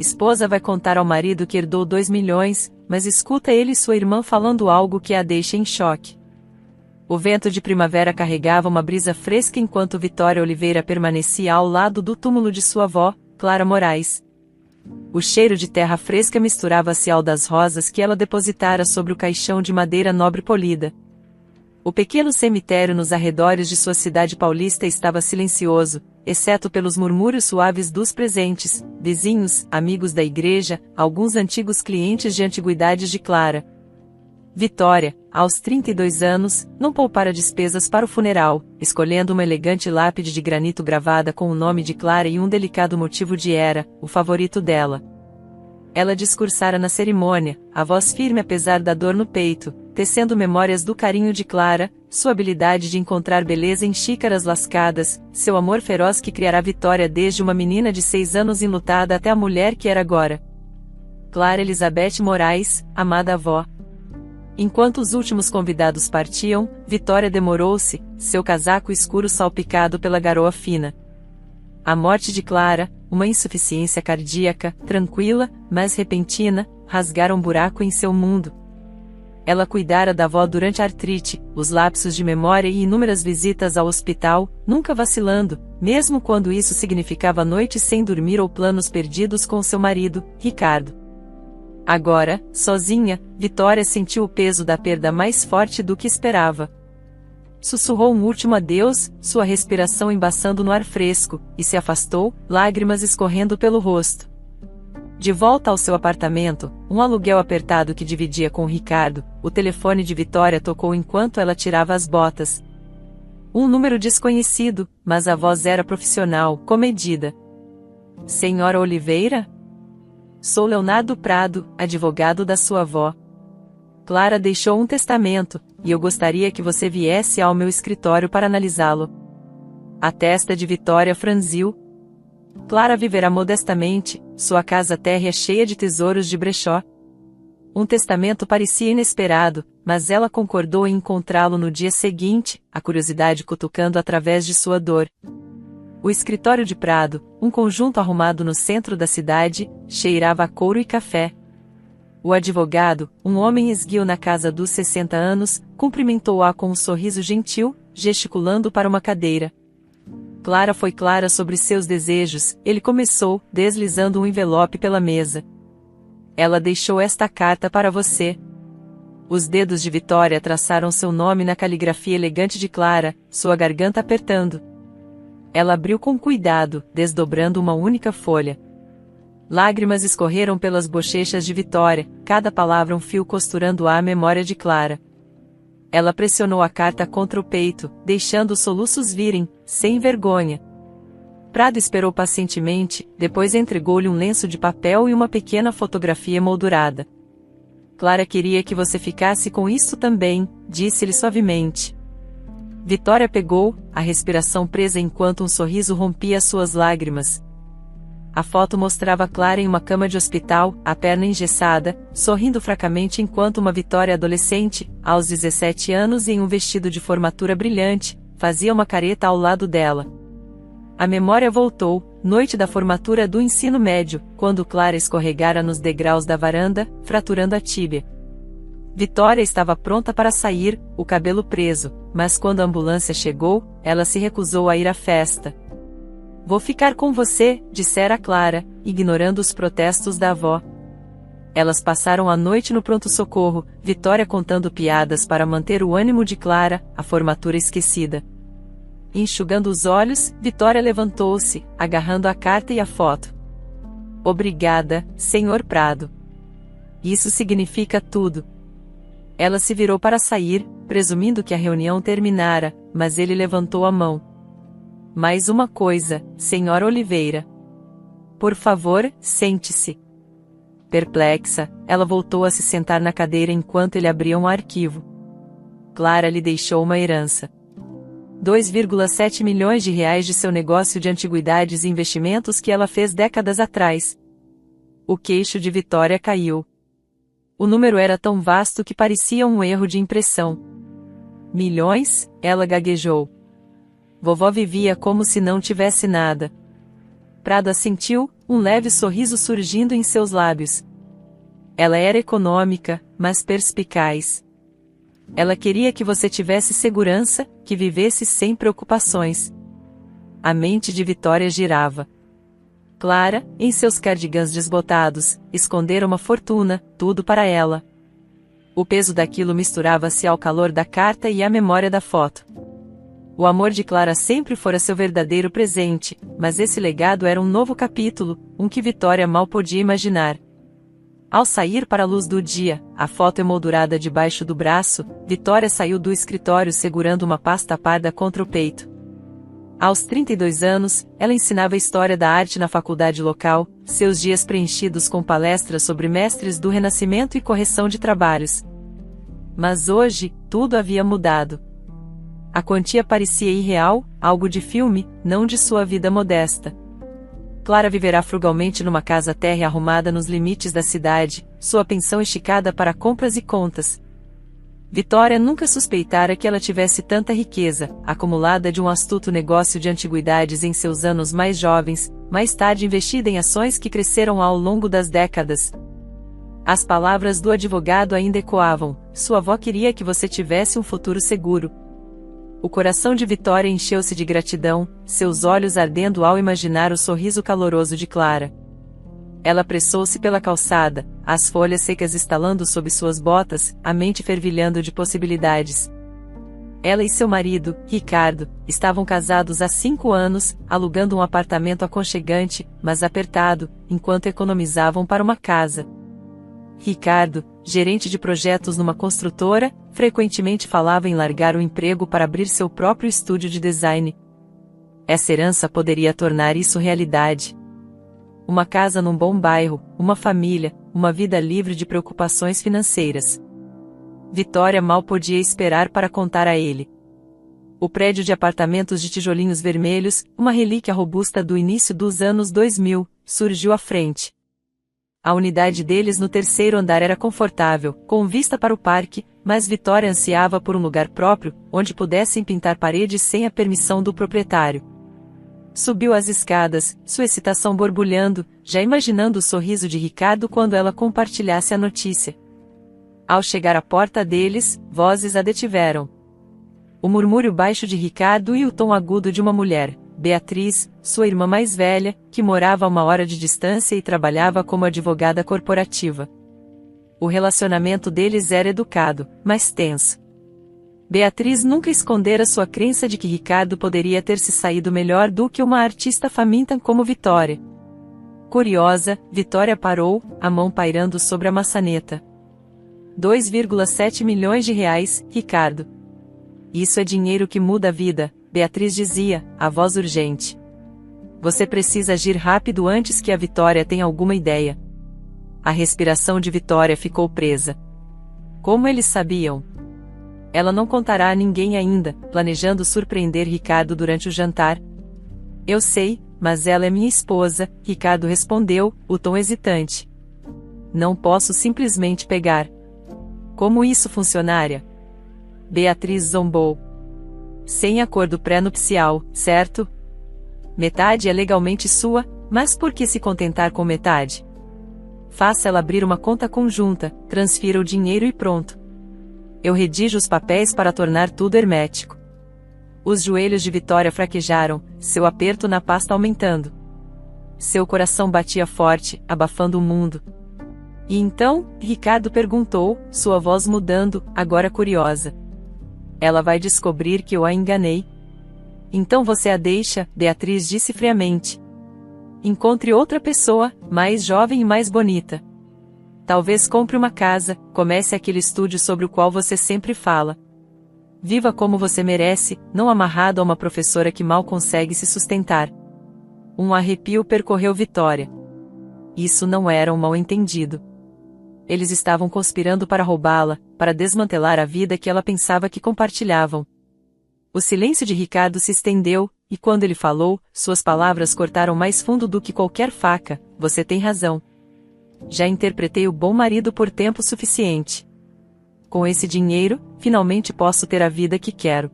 Esposa vai contar ao marido que herdou 2 milhões, mas escuta ele e sua irmã falando algo que a deixa em choque. O vento de primavera carregava uma brisa fresca enquanto Vitória Oliveira permanecia ao lado do túmulo de sua avó, Clara Moraes. O cheiro de terra fresca misturava-se ao das rosas que ela depositara sobre o caixão de madeira nobre polida. O pequeno cemitério nos arredores de sua cidade paulista estava silencioso, exceto pelos murmúrios suaves dos presentes, vizinhos, amigos da igreja, alguns antigos clientes de antiguidades de Clara. Vitória, aos 32 anos, não poupara despesas para o funeral, escolhendo uma elegante lápide de granito gravada com o nome de Clara e um delicado motivo de Era, o favorito dela. Ela discursara na cerimônia, a voz firme apesar da dor no peito, tecendo memórias do carinho de Clara, sua habilidade de encontrar beleza em xícaras lascadas, seu amor feroz que criara Vitória desde uma menina de 6 anos enlutada até a mulher que era agora. Clara Elizabeth Moraes, amada avó. Enquanto os últimos convidados partiam, Vitória demorou-se, seu casaco escuro salpicado pela garoa fina. A morte de Clara, uma insuficiência cardíaca, tranquila, mas repentina, rasgara um buraco em seu mundo. Ela cuidara da avó durante a artrite, os lapsos de memória e inúmeras visitas ao hospital, nunca vacilando, mesmo quando isso significava noites sem dormir ou planos perdidos com seu marido, Ricardo. Agora, sozinha, Vitória sentiu o peso da perda mais forte do que esperava. Sussurrou um último adeus, sua respiração embaçando no ar fresco, e se afastou, lágrimas escorrendo pelo rosto. De volta ao seu apartamento, um aluguel apertado que dividia com Ricardo, o telefone de Vitória tocou enquanto ela tirava as botas. Um número desconhecido, mas a voz era profissional, comedida. Senhora Oliveira? Sou Leonardo Prado, advogado da sua avó. Clara deixou um testamento, e eu gostaria que você viesse ao meu escritório para analisá-lo. A testa de Vitória franziu. Clara viverá modestamente, sua casa térrea cheia de tesouros de brechó. Um testamento parecia inesperado, mas ela concordou em encontrá-lo no dia seguinte, a curiosidade cutucando através de sua dor. O escritório de Prado, um conjunto arrumado no centro da cidade, cheirava a couro e café. O advogado, um homem esguio na casa dos 60 anos, cumprimentou-a com um sorriso gentil, gesticulando para uma cadeira. Clara foi clara sobre seus desejos, ele começou, deslizando um envelope pela mesa. Ela deixou esta carta para você. Os dedos de Vitória traçaram seu nome na caligrafia elegante de Clara, sua garganta apertando. Ela abriu com cuidado, desdobrando uma única folha. Lágrimas escorreram pelas bochechas de Vitória, cada palavra um fio costurando-a à memória de Clara. Ela pressionou a carta contra o peito, deixando os soluços virem, sem vergonha. Prado esperou pacientemente, depois entregou-lhe um lenço de papel e uma pequena fotografia emoldurada. Clara queria que você ficasse com isto também, disse-lhe suavemente. Vitória pegou, a respiração presa enquanto um sorriso rompia suas lágrimas. A foto mostrava Clara em uma cama de hospital, a perna engessada, sorrindo fracamente enquanto uma Vitória adolescente, aos 17 anos e em um vestido de formatura brilhante, fazia uma careta ao lado dela. A memória voltou, noite da formatura do ensino médio, quando Clara escorregara nos degraus da varanda, fraturando a tíbia. Vitória estava pronta para sair, o cabelo preso, mas quando a ambulância chegou, ela se recusou a ir à festa. Vou ficar com você, dissera Clara, ignorando os protestos da avó. Elas passaram a noite no pronto-socorro, Vitória contando piadas para manter o ânimo de Clara, a formatura esquecida. Enxugando os olhos, Vitória levantou-se, agarrando a carta e a foto. Obrigada, Sr. Prado. Isso significa tudo. Ela se virou para sair, presumindo que a reunião terminara, mas ele levantou a mão. Mais uma coisa, Sra. Oliveira. Por favor, sente-se. Perplexa, ela voltou a se sentar na cadeira enquanto ele abria um arquivo. Clara lhe deixou uma herança. 2,7 milhões de reais de seu negócio de antiguidades e investimentos que ela fez décadas atrás. O queixo de Vitória caiu. O número era tão vasto que parecia um erro de impressão. Milhões? Ela gaguejou. Vovó vivia como se não tivesse nada. Prado assentiu, um leve sorriso surgindo em seus lábios. Ela era econômica, mas perspicaz. Ela queria que você tivesse segurança, que vivesse sem preocupações. A mente de Vitória girava. Clara, em seus cardigans desbotados, escondera uma fortuna, tudo para ela. O peso daquilo misturava-se ao calor da carta e à memória da foto. O amor de Clara sempre fora seu verdadeiro presente, mas esse legado era um novo capítulo, um que Vitória mal podia imaginar. Ao sair para a luz do dia, a foto emoldurada debaixo do braço, Vitória saiu do escritório segurando uma pasta parda contra o peito. Aos 32 anos, ela ensinava História da Arte na faculdade local, seus dias preenchidos com palestras sobre mestres do Renascimento e correção de trabalhos. Mas hoje, tudo havia mudado. A quantia parecia irreal, algo de filme, não de sua vida modesta. Clara viverá frugalmente numa casa térrea arrumada nos limites da cidade, sua pensão esticada para compras e contas. Vitória nunca suspeitara que ela tivesse tanta riqueza, acumulada de um astuto negócio de antiguidades em seus anos mais jovens, mais tarde investida em ações que cresceram ao longo das décadas. As palavras do advogado ainda ecoavam: sua avó queria que você tivesse um futuro seguro. O coração de Vitória encheu-se de gratidão, seus olhos ardendo ao imaginar o sorriso caloroso de Clara. Ela apressou-se pela calçada, as folhas secas estalando sob suas botas, a mente fervilhando de possibilidades. Ela e seu marido, Ricardo, estavam casados há 5 anos, alugando um apartamento aconchegante, mas apertado, enquanto economizavam para uma casa. Ricardo, gerente de projetos numa construtora, frequentemente falava em largar o emprego para abrir seu próprio estúdio de design. Essa herança poderia tornar isso realidade. Uma casa num bom bairro, uma família, uma vida livre de preocupações financeiras. Vitória mal podia esperar para contar a ele. O prédio de apartamentos de tijolinhos vermelhos, uma relíquia robusta do início dos anos 2000, surgiu à frente. A unidade deles no 3º andar era confortável, com vista para o parque, mas Vitória ansiava por um lugar próprio, onde pudessem pintar paredes sem a permissão do proprietário. Subiu as escadas, sua excitação borbulhando, já imaginando o sorriso de Ricardo quando ela compartilhasse a notícia. Ao chegar à porta deles, vozes a detiveram. O murmúrio baixo de Ricardo e o tom agudo de uma mulher, Beatriz, sua irmã mais velha, que morava a 1 hora de distância e trabalhava como advogada corporativa. O relacionamento deles era educado, mas tenso. Beatriz nunca escondera sua crença de que Ricardo poderia ter se saído melhor do que uma artista faminta como Vitória. Curiosa, Vitória parou, a mão pairando sobre a maçaneta. 2,7 milhões de reais, Ricardo. Isso é dinheiro que muda a vida, Beatriz dizia, a voz urgente. Você precisa agir rápido antes que a Vitória tenha alguma ideia. A respiração de Vitória ficou presa. Como eles sabiam? Ela não contará a ninguém ainda, planejando surpreender Ricardo durante o jantar. Eu sei, mas ela é minha esposa, Ricardo respondeu, o tom hesitante. Não posso simplesmente pegar. Como isso funcionaria? Beatriz zombou. Sem acordo pré-nupcial, certo? Metade é legalmente sua, mas por que se contentar com metade? Faça ela abrir uma conta conjunta, transfira o dinheiro e pronto. Eu redijo os papéis para tornar tudo hermético. Os joelhos de Vitória fraquejaram, seu aperto na pasta aumentando. Seu coração batia forte, abafando o mundo. E então, Ricardo perguntou, sua voz mudando, agora curiosa. Ela vai descobrir que eu a enganei? Então você a deixa, Beatriz disse friamente. Encontre outra pessoa, mais jovem e mais bonita. Talvez compre uma casa, comece aquele estúdio sobre o qual você sempre fala. Viva como você merece, não amarrado a uma professora que mal consegue se sustentar. Um arrepio percorreu Vitória. Isso não era um mal-entendido. Eles estavam conspirando para roubá-la, para desmantelar a vida que ela pensava que compartilhavam. O silêncio de Ricardo se estendeu, e quando ele falou, suas palavras cortaram mais fundo do que qualquer faca. Você tem razão. Já interpretei o bom marido por tempo suficiente. Com esse dinheiro, finalmente posso ter a vida que quero.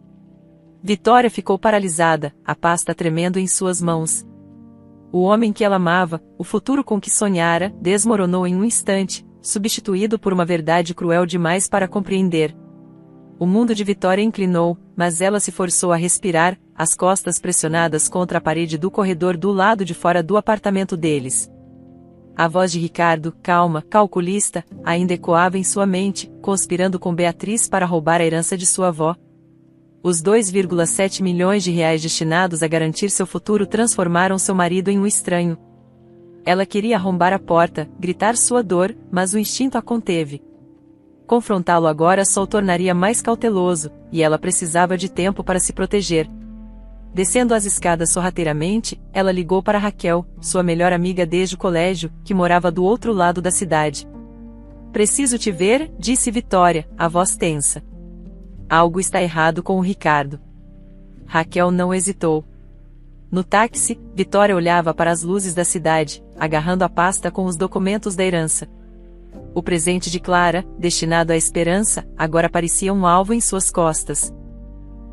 Vitória ficou paralisada, a pasta tremendo em suas mãos. O homem que ela amava, o futuro com que sonhara, desmoronou em um instante, substituído por uma verdade cruel demais para compreender. O mundo de Vitória inclinou, mas ela se forçou a respirar, as costas pressionadas contra a parede do corredor do lado de fora do apartamento deles. A voz de Ricardo, calma, calculista, ainda ecoava em sua mente, conspirando com Beatriz para roubar a herança de sua avó. Os 2,7 milhões de reais destinados a garantir seu futuro transformaram seu marido em um estranho. Ela queria arrombar a porta, gritar sua dor, mas o instinto a conteve. Confrontá-lo agora só o tornaria mais cauteloso, e ela precisava de tempo para se proteger. Descendo as escadas sorrateiramente, ela ligou para Raquel, sua melhor amiga desde o colégio, que morava do outro lado da cidade. "Preciso te ver", disse Vitória, a voz tensa. "Algo está errado com o Ricardo." Raquel não hesitou. No táxi, Vitória olhava para as luzes da cidade, agarrando a pasta com os documentos da herança. O presente de Clara, destinado à esperança, agora parecia um alvo em suas costas.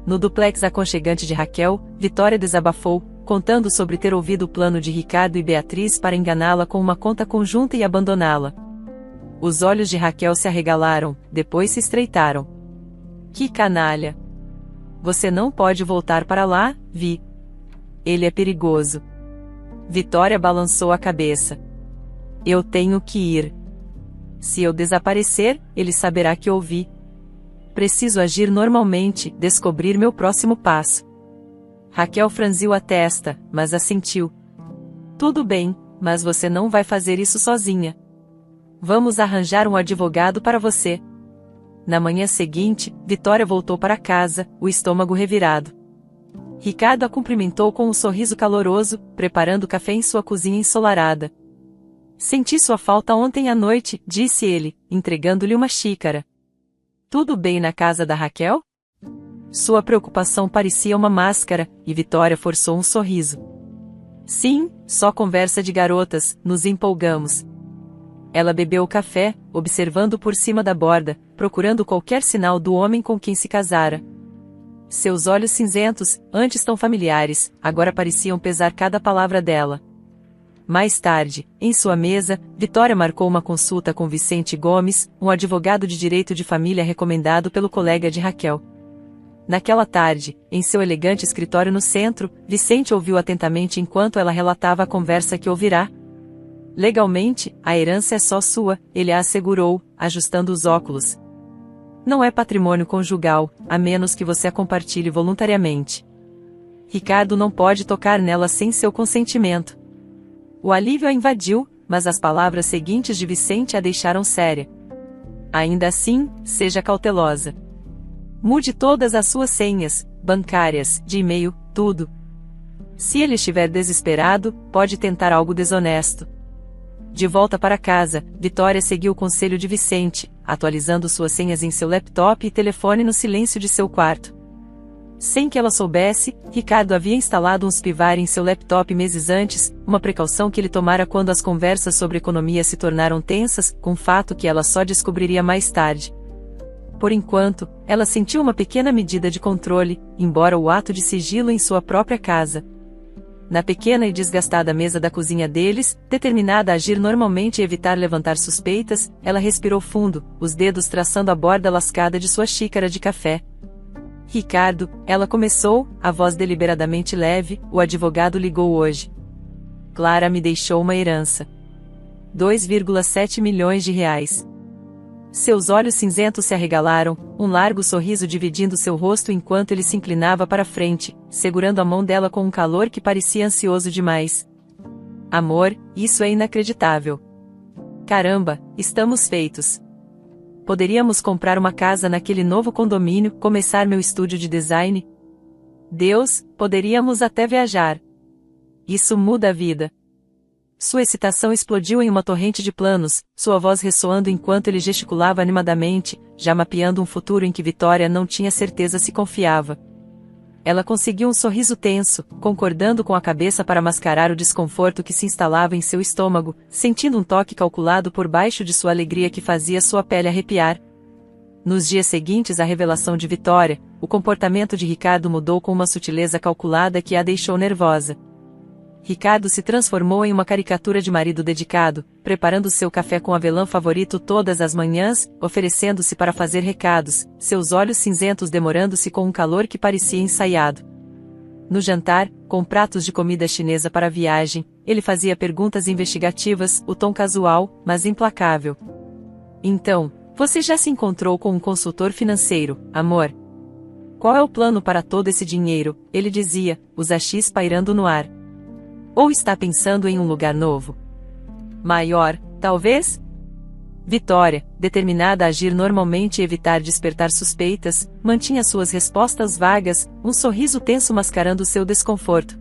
No duplex aconchegante de Raquel, Vitória desabafou, contando sobre ter ouvido o plano de Ricardo e Beatriz para enganá-la com uma conta conjunta e abandoná-la. Os olhos de Raquel se arregalaram, depois se estreitaram. "Que canalha! Você não pode voltar para lá, Vi. Ele é perigoso." Vitória balançou a cabeça. "Eu tenho que ir. Se eu desaparecer, ele saberá que ouvi. Preciso agir normalmente, descobrir meu próximo passo." Raquel franziu a testa, mas assentiu. "Tudo bem, mas você não vai fazer isso sozinha. Vamos arranjar um advogado para você." Na manhã seguinte, Vitória voltou para casa, o estômago revirado. Ricardo a cumprimentou com um sorriso caloroso, preparando café em sua cozinha ensolarada. "Senti sua falta ontem à noite", disse ele, entregando-lhe uma xícara. "Tudo bem na casa da Raquel?" Sua preocupação parecia uma máscara, e Vitória forçou um sorriso. "Sim, só conversa de garotas, nos empolgamos." Ela bebeu o café, observando por cima da borda, procurando qualquer sinal do homem com quem se casara. Seus olhos cinzentos, antes tão familiares, agora pareciam pesar cada palavra dela. Mais tarde, em sua mesa, Vitória marcou uma consulta com Vicente Gomes, um advogado de direito de família recomendado pelo colega de Raquel. Naquela tarde, em seu elegante escritório no centro, Vicente ouviu atentamente enquanto ela relatava a conversa que ouvirá. "Legalmente, a herança é só sua", ele a assegurou, ajustando os óculos. "Não é patrimônio conjugal, a menos que você a compartilhe voluntariamente. Ricardo não pode tocar nela sem seu consentimento." O alívio a invadiu, mas as palavras seguintes de Vicente a deixaram séria. "Ainda assim, seja cautelosa. Mude todas as suas senhas, bancárias, de e-mail, tudo. Se ele estiver desesperado, pode tentar algo desonesto." De volta para casa, Vitória seguiu o conselho de Vicente, atualizando suas senhas em seu laptop e telefone no silêncio de seu quarto. Sem que ela soubesse, Ricardo havia instalado um spyware em seu laptop meses antes, uma precaução que ele tomara quando as conversas sobre economia se tornaram tensas, com fato que ela só descobriria mais tarde. Por enquanto, ela sentiu uma pequena medida de controle, embora o ato de sigilo em sua própria casa. Na pequena e desgastada mesa da cozinha deles, determinada a agir normalmente e evitar levantar suspeitas, ela respirou fundo, os dedos traçando a borda lascada de sua xícara de café. "Ricardo", ela começou, a voz deliberadamente leve, "o advogado ligou hoje. Clara me deixou uma herança. 2,7 milhões de reais. Seus olhos cinzentos se arregalaram, um largo sorriso dividindo seu rosto enquanto ele se inclinava para frente, segurando a mão dela com um calor que parecia ansioso demais. "Amor, isso é inacreditável. Caramba, estamos feitos. Poderíamos comprar uma casa naquele novo condomínio, começar meu estúdio de design. Deus, poderíamos até viajar. Isso muda a vida." Sua excitação explodiu em uma torrente de planos, sua voz ressoando enquanto ele gesticulava animadamente, já mapeando um futuro em que Vitória não tinha certeza se confiava. Ela conseguiu um sorriso tenso, concordando com a cabeça para mascarar o desconforto que se instalava em seu estômago, sentindo um toque calculado por baixo de sua alegria que fazia sua pele arrepiar. Nos dias seguintes à revelação de Vitória, o comportamento de Ricardo mudou com uma sutileza calculada que a deixou nervosa. Ricardo se transformou em uma caricatura de marido dedicado, preparando seu café com avelã favorito todas as manhãs, oferecendo-se para fazer recados, seus olhos cinzentos demorando-se com um calor que parecia ensaiado. No jantar, com pratos de comida chinesa para a viagem, ele fazia perguntas investigativas, o tom casual, mas implacável. Então, você já se encontrou com um consultor financeiro, amor? Qual é o plano para todo esse dinheiro? Ele dizia, os achis pairando no ar. Ou está pensando em um lugar novo? Maior, talvez? Vitória, determinada a agir normalmente e evitar despertar suspeitas, mantinha suas respostas vagas, um sorriso tenso mascarando seu desconforto.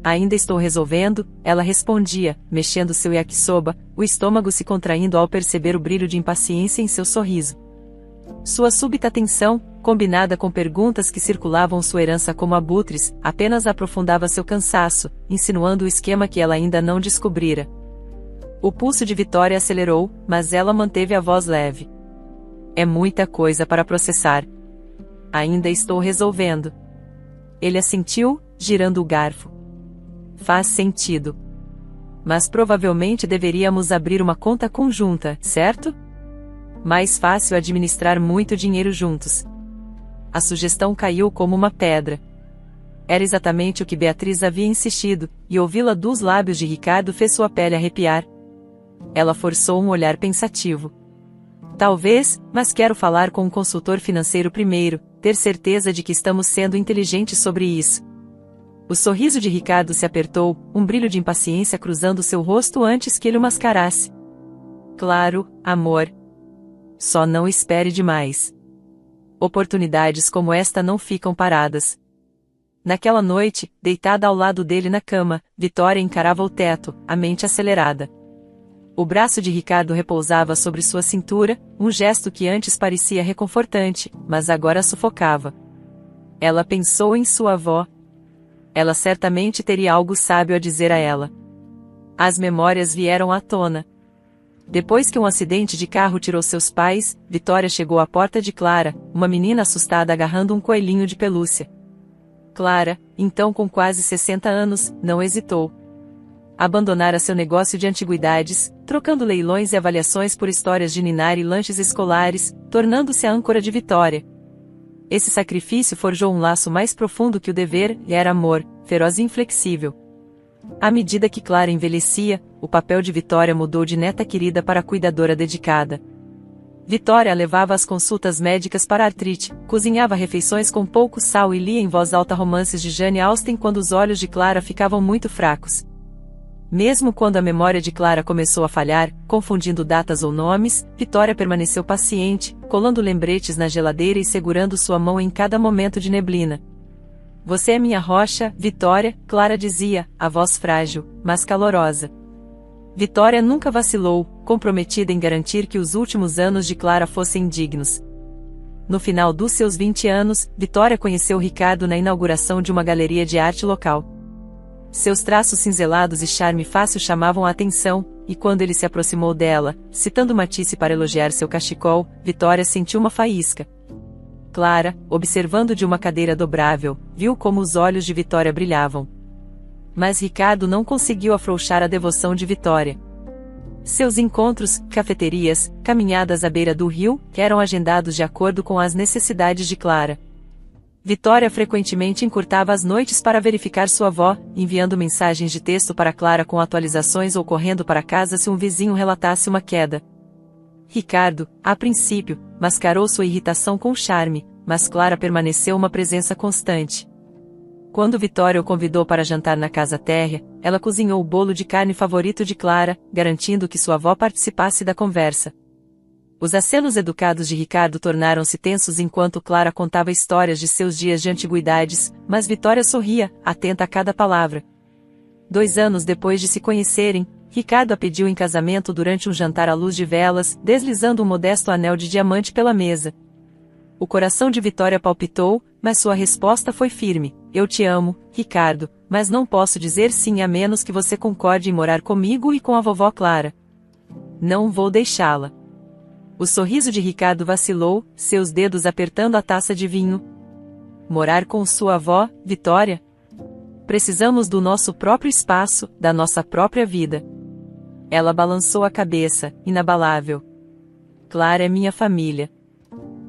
Ainda estou resolvendo, ela respondia, mexendo seu yakisoba, o estômago se contraindo ao perceber o brilho de impaciência em seu sorriso. Sua súbita tensão, combinada com perguntas que circulavam sua herança como abutres, apenas aprofundava seu cansaço, insinuando o esquema que ela ainda não descobrira. O pulso de Vitória acelerou, mas ela manteve a voz leve. É muita coisa para processar. Ainda estou resolvendo. Ele assentiu, girando o garfo. Faz sentido. Mas provavelmente deveríamos abrir uma conta conjunta, certo? Mais fácil administrar muito dinheiro juntos. A sugestão caiu como uma pedra. Era exatamente o que Beatriz havia insistido, e ouvi-la dos lábios de Ricardo fez sua pele arrepiar. Ela forçou um olhar pensativo. Talvez, mas quero falar com um consultor financeiro primeiro, ter certeza de que estamos sendo inteligentes sobre isso. O sorriso de Ricardo se apertou, um brilho de impaciência cruzando seu rosto antes que ele o mascarasse. Claro, amor. Só não espere demais. Oportunidades como esta não ficam paradas. Naquela noite, deitada ao lado dele na cama, Vitória encarava o teto, a mente acelerada. O braço de Ricardo repousava sobre sua cintura, um gesto que antes parecia reconfortante, mas agora sufocava. Ela pensou em sua avó. Ela certamente teria algo sábio a dizer a ela. As memórias vieram à tona. Depois que um acidente de carro tirou seus pais, Vitória chegou à porta de Clara, uma menina assustada agarrando um coelhinho de pelúcia. Clara, então com quase 60 anos, não hesitou. Abandonara seu negócio de antiguidades, trocando leilões e avaliações por histórias de ninar e lanches escolares, tornando-se a âncora de Vitória. Esse sacrifício forjou um laço mais profundo que o dever, e era amor, feroz e inflexível. À medida que Clara envelhecia, o papel de Vitória mudou de neta querida para cuidadora dedicada. Vitória a levava às consultas médicas para artrite, cozinhava refeições com pouco sal e lia em voz alta romances de Jane Austen quando os olhos de Clara ficavam muito fracos. Mesmo quando a memória de Clara começou a falhar, confundindo datas ou nomes, Vitória permaneceu paciente, colando lembretes na geladeira e segurando sua mão em cada momento de neblina. Você é minha rocha, Vitória, Clara dizia, a voz frágil, mas calorosa. Vitória nunca vacilou, comprometida em garantir que os últimos anos de Clara fossem dignos. No final dos seus 20 anos, Vitória conheceu Ricardo na inauguração de uma galeria de arte local. Seus traços cinzelados e charme fácil chamavam a atenção, e quando ele se aproximou dela, citando Matisse para elogiar seu cachecol, Vitória sentiu uma faísca. Clara, observando de uma cadeira dobrável, viu como os olhos de Vitória brilhavam. Mas Ricardo não conseguiu afrouxar a devoção de Vitória. Seus encontros, cafeterias, caminhadas à beira do rio, eram agendados de acordo com as necessidades de Clara. Vitória frequentemente encurtava as noites para verificar sua avó, enviando mensagens de texto para Clara com atualizações ou correndo para casa se um vizinho relatasse uma queda. Ricardo, a princípio, mascarou sua irritação com charme, mas Clara permaneceu uma presença constante. Quando Vitória o convidou para jantar na casa térrea, ela cozinhou o bolo de carne favorito de Clara, garantindo que sua avó participasse da conversa. Os acenos educados de Ricardo tornaram-se tensos enquanto Clara contava histórias de seus dias de antiguidades, mas Vitória sorria, atenta a cada palavra. 2 anos depois de se conhecerem, Ricardo a pediu em casamento durante um jantar à luz de velas, deslizando um modesto anel de diamante pela mesa. O coração de Vitória palpitou, mas sua resposta foi firme. Eu te amo, Ricardo, mas não posso dizer sim a menos que você concorde em morar comigo e com a vovó Clara. Não vou deixá-la. O sorriso de Ricardo vacilou, seus dedos apertando a taça de vinho. Morar com sua avó, Vitória? Precisamos do nosso próprio espaço, da nossa própria vida. Ela balançou a cabeça, inabalável. Clara é minha família.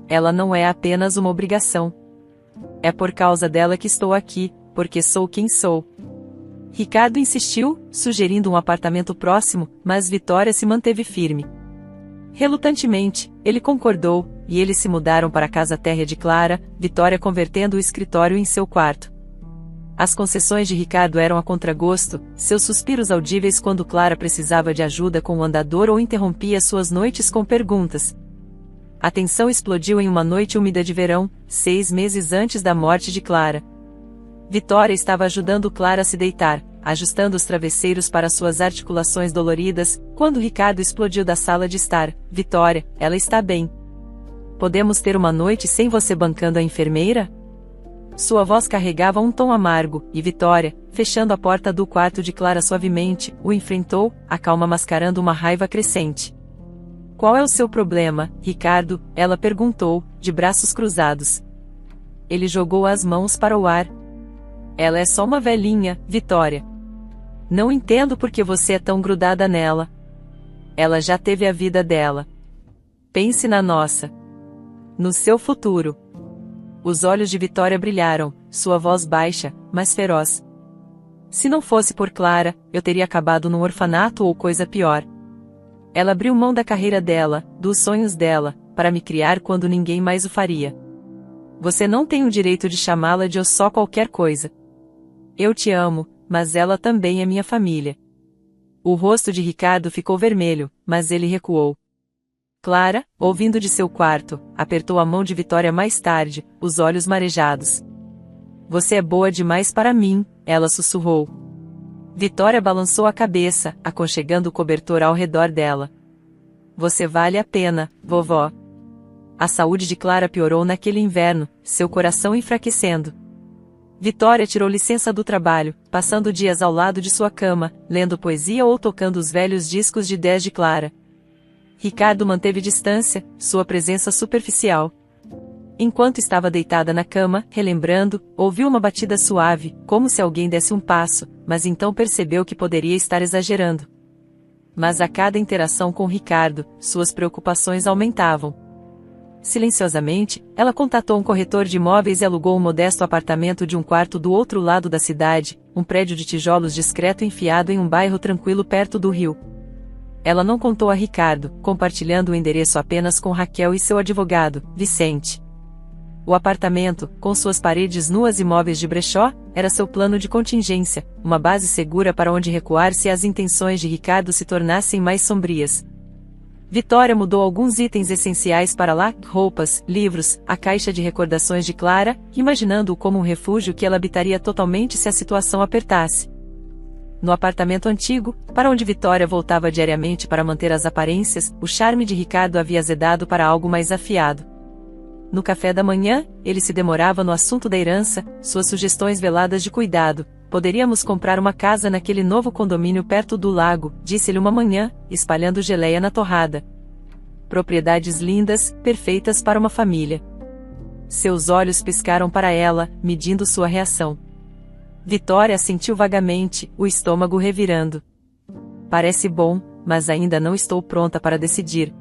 Ela não é apenas uma obrigação. É por causa dela que estou aqui, porque sou quem sou. Ricardo insistiu, sugerindo um apartamento próximo, mas Vitória se manteve firme. Relutantemente, ele concordou, e eles se mudaram para a casa térrea de Clara, Vitória convertendo o escritório em seu quarto. As concessões de Ricardo eram a contragosto, seus suspiros audíveis quando Clara precisava de ajuda com o andador ou interrompia suas noites com perguntas. A tensão explodiu em uma noite úmida de verão, 6 meses antes da morte de Clara. Vitória estava ajudando Clara a se deitar, ajustando os travesseiros para suas articulações doloridas, quando Ricardo explodiu da sala de estar. Vitória, ela está bem. Podemos ter uma noite sem você bancando a enfermeira? Sua voz carregava um tom amargo, e Vitória, fechando a porta do quarto de Clara suavemente, o enfrentou, a calma mascarando uma raiva crescente. Qual é o seu problema, Ricardo? Ela perguntou, de braços cruzados. Ele jogou as mãos para o ar. Ela é só uma velhinha, Vitória. Não entendo por que você é tão grudada nela. Ela já teve a vida dela. Pense na nossa. No seu futuro. Os olhos de Vitória brilharam, sua voz baixa, mas feroz. Se não fosse por Clara, eu teria acabado num orfanato ou coisa pior. Ela abriu mão da carreira dela, dos sonhos dela, para me criar quando ninguém mais o faria. Você não tem o direito de chamá-la de só qualquer coisa. Eu te amo, mas ela também é minha família. O rosto de Ricardo ficou vermelho, mas ele recuou. Clara, ouvindo de seu quarto, apertou a mão de Vitória mais tarde, os olhos marejados. Você é boa demais para mim, ela sussurrou. Vitória balançou a cabeça, aconchegando o cobertor ao redor dela. Você vale a pena, vovó. A saúde de Clara piorou naquele inverno, seu coração enfraquecendo. Vitória tirou licença do trabalho, passando dias ao lado de sua cama, lendo poesia ou tocando os velhos discos de 10 de Clara. Ricardo manteve distância, sua presença superficial. Enquanto estava deitada na cama, relembrando, ouviu uma batida suave, como se alguém desse um passo, mas então percebeu que poderia estar exagerando. Mas a cada interação com Ricardo, suas preocupações aumentavam. Silenciosamente, ela contatou um corretor de imóveis e alugou um modesto apartamento de um quarto do outro lado da cidade, um prédio de tijolos discreto enfiado em um bairro tranquilo perto do rio. Ela não contou a Ricardo, compartilhando o endereço apenas com Raquel e seu advogado, Vicente. O apartamento, com suas paredes nuas e móveis de brechó, era seu plano de contingência, uma base segura para onde recuar se as intenções de Ricardo se tornassem mais sombrias. Vitória mudou alguns itens essenciais para lá, roupas, livros, a caixa de recordações de Clara, imaginando-o como um refúgio que ela habitaria totalmente se a situação apertasse. No apartamento antigo, para onde Vitória voltava diariamente para manter as aparências, o charme de Ricardo havia azedado para algo mais afiado. No café da manhã, ele se demorava no assunto da herança, suas sugestões veladas de cuidado. Poderíamos comprar uma casa naquele novo condomínio perto do lago, disse-lhe uma manhã, espalhando geleia na torrada. Propriedades lindas, perfeitas para uma família. Seus olhos piscaram para ela, medindo sua reação. Vitória assentiu vagamente, o estômago revirando. Parece bom, mas ainda não estou pronta para decidir.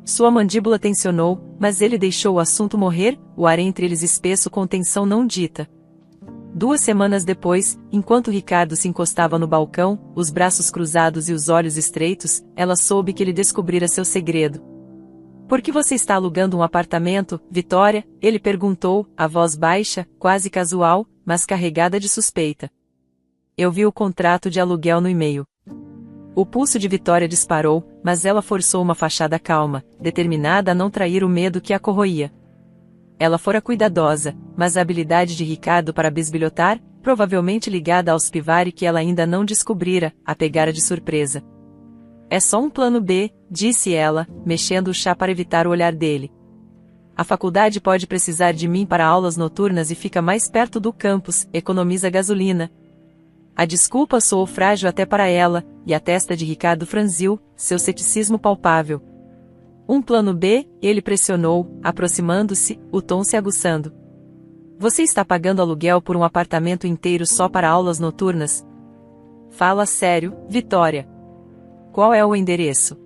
Sua mandíbula tensionou, mas ele deixou o assunto morrer, o ar entre eles espesso com tensão não dita. 2 semanas depois, enquanto Ricardo se encostava no balcão, os braços cruzados e os olhos estreitos, ela soube que ele descobrira seu segredo. Por que você está alugando um apartamento, Vitória? Ele perguntou, a voz baixa, quase casual, mas carregada de suspeita. Eu vi o contrato de aluguel no e-mail. O pulso de Vitória disparou, mas ela forçou uma fachada calma, determinada a não trair o medo que a corroía. Ela fora cuidadosa, mas a habilidade de Ricardo para bisbilhotar, provavelmente ligada aos Pivari que ela ainda não descobrira, a pegara de surpresa. É só um plano B, disse ela, mexendo o chá para evitar o olhar dele. A faculdade pode precisar de mim para aulas noturnas e fica mais perto do campus, economiza gasolina. A desculpa soou frágil até para ela, e a testa de Ricardo franziu, seu ceticismo palpável. Um plano B, ele pressionou, aproximando-se, o tom se aguçando. Você está pagando aluguel por um apartamento inteiro só para aulas noturnas? Fala sério, Vitória. Qual é o endereço?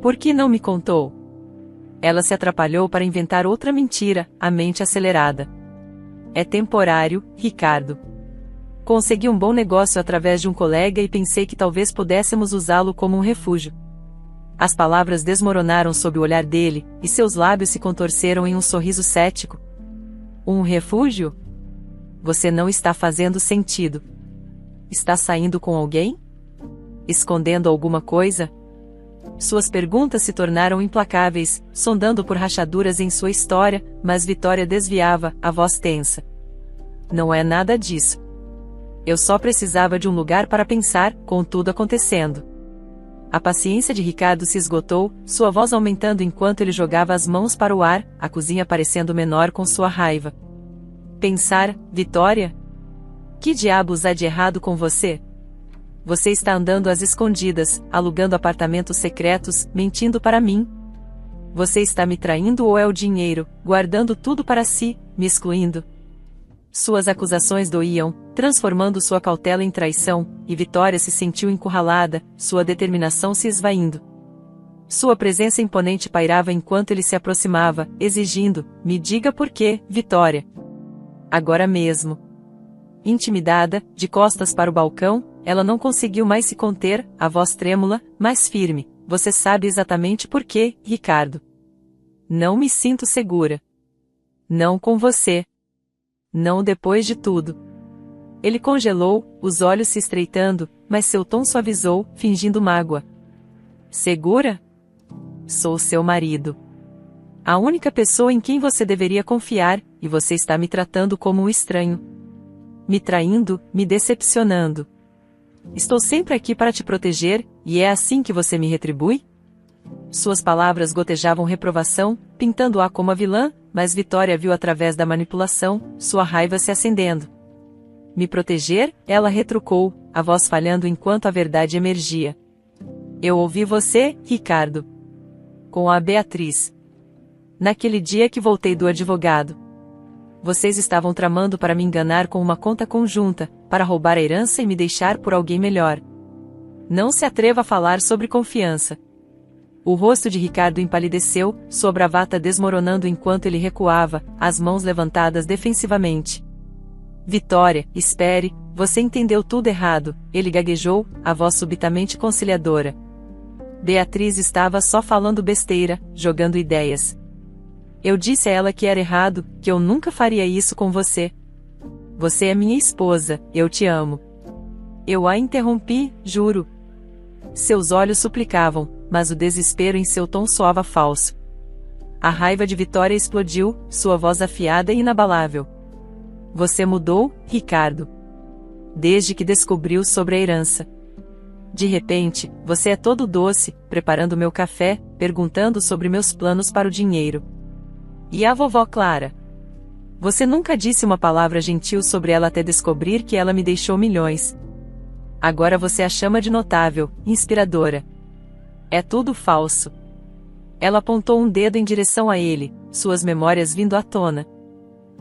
Por que não me contou? Ela se atrapalhou para inventar outra mentira, a mente acelerada. É temporário, Ricardo. Consegui um bom negócio através de um colega e pensei que talvez pudéssemos usá-lo como um refúgio. As palavras desmoronaram sob o olhar dele, e seus lábios se contorceram em um sorriso cético. Um refúgio? Você não está fazendo sentido. Está saindo com alguém? Escondendo alguma coisa? Suas perguntas se tornaram implacáveis, sondando por rachaduras em sua história, mas Vitória desviava, a voz tensa. Não é nada disso. Eu só precisava de um lugar para pensar, com tudo acontecendo. A paciência de Ricardo se esgotou, sua voz aumentando enquanto ele jogava as mãos para o ar, a cozinha parecendo menor com sua raiva. Pensar, Vitória? Que diabos há de errado com você? Você está andando às escondidas, alugando apartamentos secretos, mentindo para mim? Você está me traindo ou é o dinheiro, guardando tudo para si, me excluindo? Suas acusações doíam, transformando sua cautela em traição, e Vitória se sentiu encurralada, sua determinação se esvaindo. Sua presença imponente pairava enquanto ele se aproximava, exigindo, me diga por quê, Vitória. Agora mesmo. Intimidada, de costas para o balcão, ela não conseguiu mais se conter, a voz trêmula, mas firme. Você sabe exatamente por quê, Ricardo. Não me sinto segura. Não com você. Não depois de tudo. Ele congelou, os olhos se estreitando, mas seu tom suavizou, fingindo mágoa. Segura? Sou seu marido. A única pessoa em quem você deveria confiar, e você está me tratando como um estranho. Me traindo, me decepcionando. Estou sempre aqui para te proteger, e é assim que você me retribui? Suas palavras gotejavam reprovação, pintando-a como a vilã, mas Vitória viu através da manipulação, sua raiva se acendendo. Me proteger? Ela retrucou, a voz falhando enquanto a verdade emergia. Eu ouvi você, Ricardo. Com a Beatriz. Naquele dia que voltei do advogado. Vocês estavam tramando para me enganar com uma conta conjunta, para roubar a herança e me deixar por alguém melhor. Não se atreva a falar sobre confiança. O rosto de Ricardo empalideceu, sua bravata desmoronando enquanto ele recuava, as mãos levantadas defensivamente. Vitória, espere, você entendeu tudo errado, ele gaguejou, a voz subitamente conciliadora. Beatriz estava só falando besteira, jogando ideias. Eu disse a ela que era errado, que eu nunca faria isso com você. Você é minha esposa, eu te amo. Eu a interrompi, juro. Seus olhos suplicavam, mas o desespero em seu tom soava falso. A raiva de Vitória explodiu, sua voz afiada e inabalável. Você mudou, Ricardo. Desde que descobriu sobre a herança. De repente, você é todo doce, preparando meu café, perguntando sobre meus planos para o dinheiro. E a vovó Clara? Você nunca disse uma palavra gentil sobre ela até descobrir que ela me deixou milhões. Agora você a chama de notável, inspiradora. É tudo falso. Ela apontou um dedo em direção a ele, suas memórias vindo à tona.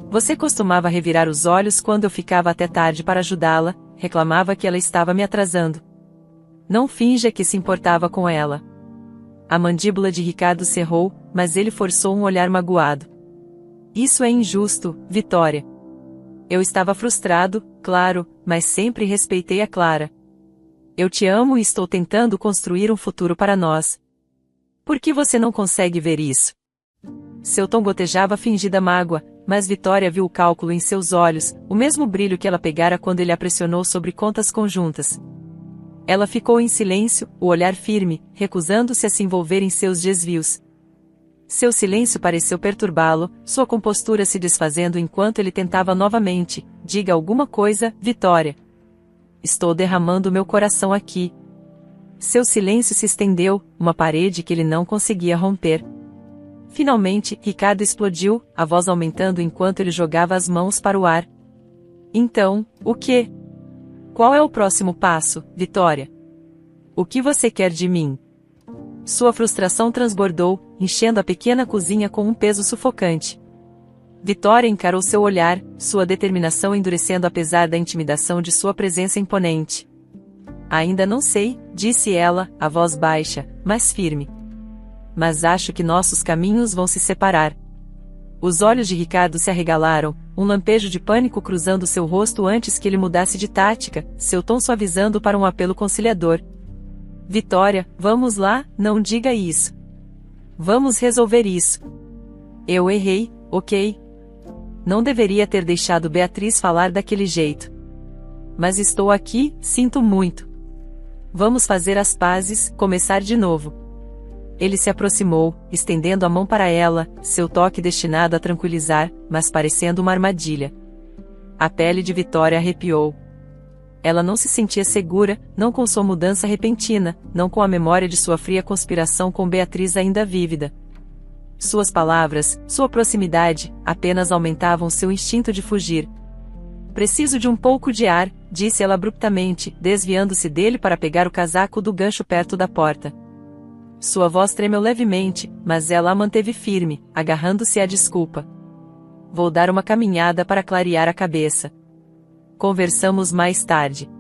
Você costumava revirar os olhos quando eu ficava até tarde para ajudá-la, reclamava que ela estava me atrasando. Não finja que se importava com ela. A mandíbula de Ricardo cerrou, mas ele forçou um olhar magoado. Isso é injusto, Vitória. Eu estava frustrado, claro, mas sempre respeitei a Clara. Eu te amo e estou tentando construir um futuro para nós. Por que você não consegue ver isso? Seu tom gotejava fingida mágoa, mas Vitória viu o cálculo em seus olhos, o mesmo brilho que ela pegara quando ele a pressionou sobre contas conjuntas. Ela ficou em silêncio, o olhar firme, recusando-se a se envolver em seus desvios. Seu silêncio pareceu perturbá-lo, sua compostura se desfazendo enquanto ele tentava novamente. Diga alguma coisa, Vitória. Estou derramando meu coração aqui. Seu silêncio se estendeu, uma parede que ele não conseguia romper. Finalmente, Ricardo explodiu, a voz aumentando enquanto ele jogava as mãos para o ar. Então, o quê? Qual é o próximo passo, Vitória? O que você quer de mim? Sua frustração transbordou, enchendo a pequena cozinha com um peso sufocante. Vitória encarou seu olhar, sua determinação endurecendo apesar da intimidação de sua presença imponente. Ainda não sei, disse ela, a voz baixa, mas firme. Mas acho que nossos caminhos vão se separar. Os olhos de Ricardo se arregalaram, um lampejo de pânico cruzando seu rosto antes que ele mudasse de tática, seu tom suavizando para um apelo conciliador. Vitória, vamos lá, não diga isso. Vamos resolver isso. Eu errei, ok? Não deveria ter deixado Beatriz falar daquele jeito. Mas estou aqui, sinto muito. Vamos fazer as pazes, começar de novo. Ele se aproximou, estendendo a mão para ela, seu toque destinado a tranquilizar, mas parecendo uma armadilha. A pele de Vitória arrepiou. Ela não se sentia segura, não com sua mudança repentina, não com a memória de sua fria conspiração com Beatriz ainda vívida. Suas palavras, sua proximidade, apenas aumentavam seu instinto de fugir. Preciso de um pouco de ar, disse ela abruptamente, desviando-se dele para pegar o casaco do gancho perto da porta. Sua voz tremeu levemente, mas ela a manteve firme, agarrando-se à desculpa. Vou dar uma caminhada para clarear a cabeça. Conversamos mais tarde.